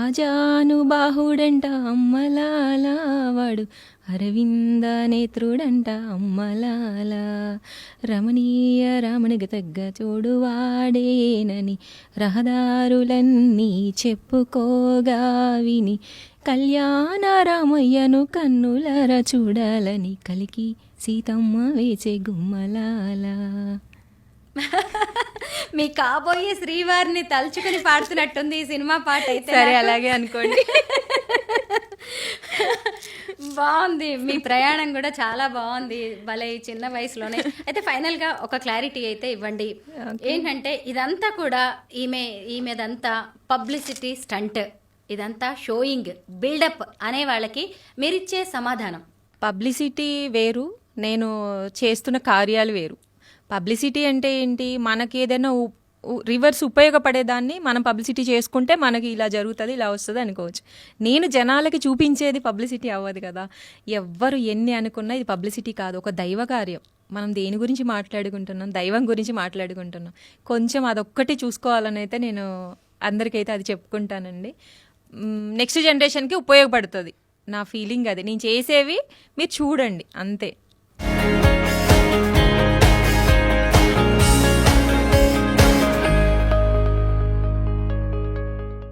ఆజాను బాహుడంట అమ్మలాల వాడు, అరవింద నేత్రుడంట అమ్మలాల, రమణీయ రామునికి తగ్గ చోడువాడేనని రహదారులన్నీ చెప్పుకోగా విని, కళ్యాణ రామయ్యను కన్నులర చూడాలని కలికి సీతమ్మ వేచే గుమ్మలాల. మీ కాబోయే శ్రీవారిని తలుచుకుని పాడుతున్నట్టుంది ఈ సినిమా పాట అయితే. సరే అలాగే అనుకోండి. బాగుంది, మీ ప్రయాణం కూడా చాలా బాగుంది, భలే చిన్న వయసులోనే. అయితే ఫైనల్ గా ఒక క్లారిటీ అయితే ఇవ్వండి, ఏంటంటే ఇదంతా కూడా ఈమెదంతా పబ్లిసిటీ స్టంట్, ఇదంతా షోయింగ్, బిల్డప్ అనే వాళ్ళకి మీరిచ్చే సమాధానం? పబ్లిసిటీ వేరు, నేను చేస్తున్న కార్యాలు వేరు. పబ్లిసిటీ అంటే ఏంటి, మనకి ఏదైనా రివర్స్ ఉపయోగపడేదాన్ని మనం పబ్లిసిటీ చేసుకుంటే మనకి ఇలా జరుగుతుంది ఇలా వస్తుంది అనుకోవచ్చు. నేను జనాలకి చూపించేది పబ్లిసిటీ అవ్వదు కదా. ఎవ్వరు ఎన్ని అనుకున్నా ఇది పబ్లిసిటీ కాదు, ఒక దైవ కార్యం. మనం దేని గురించి మాట్లాడుకుంటున్నాం, దైవం గురించి మాట్లాడుకుంటున్నాం. కొంచెం అదొక్కటి చూసుకోవాలని అయితే నేను అందరికైతే అది చెప్పుకుంటానండి. నెక్స్ట్ జనరేషన్కి ఉపయోగపడుతుంది, నా ఫీలింగ్ అది. నేను చేసేవి మీరు చూడండి అంతే.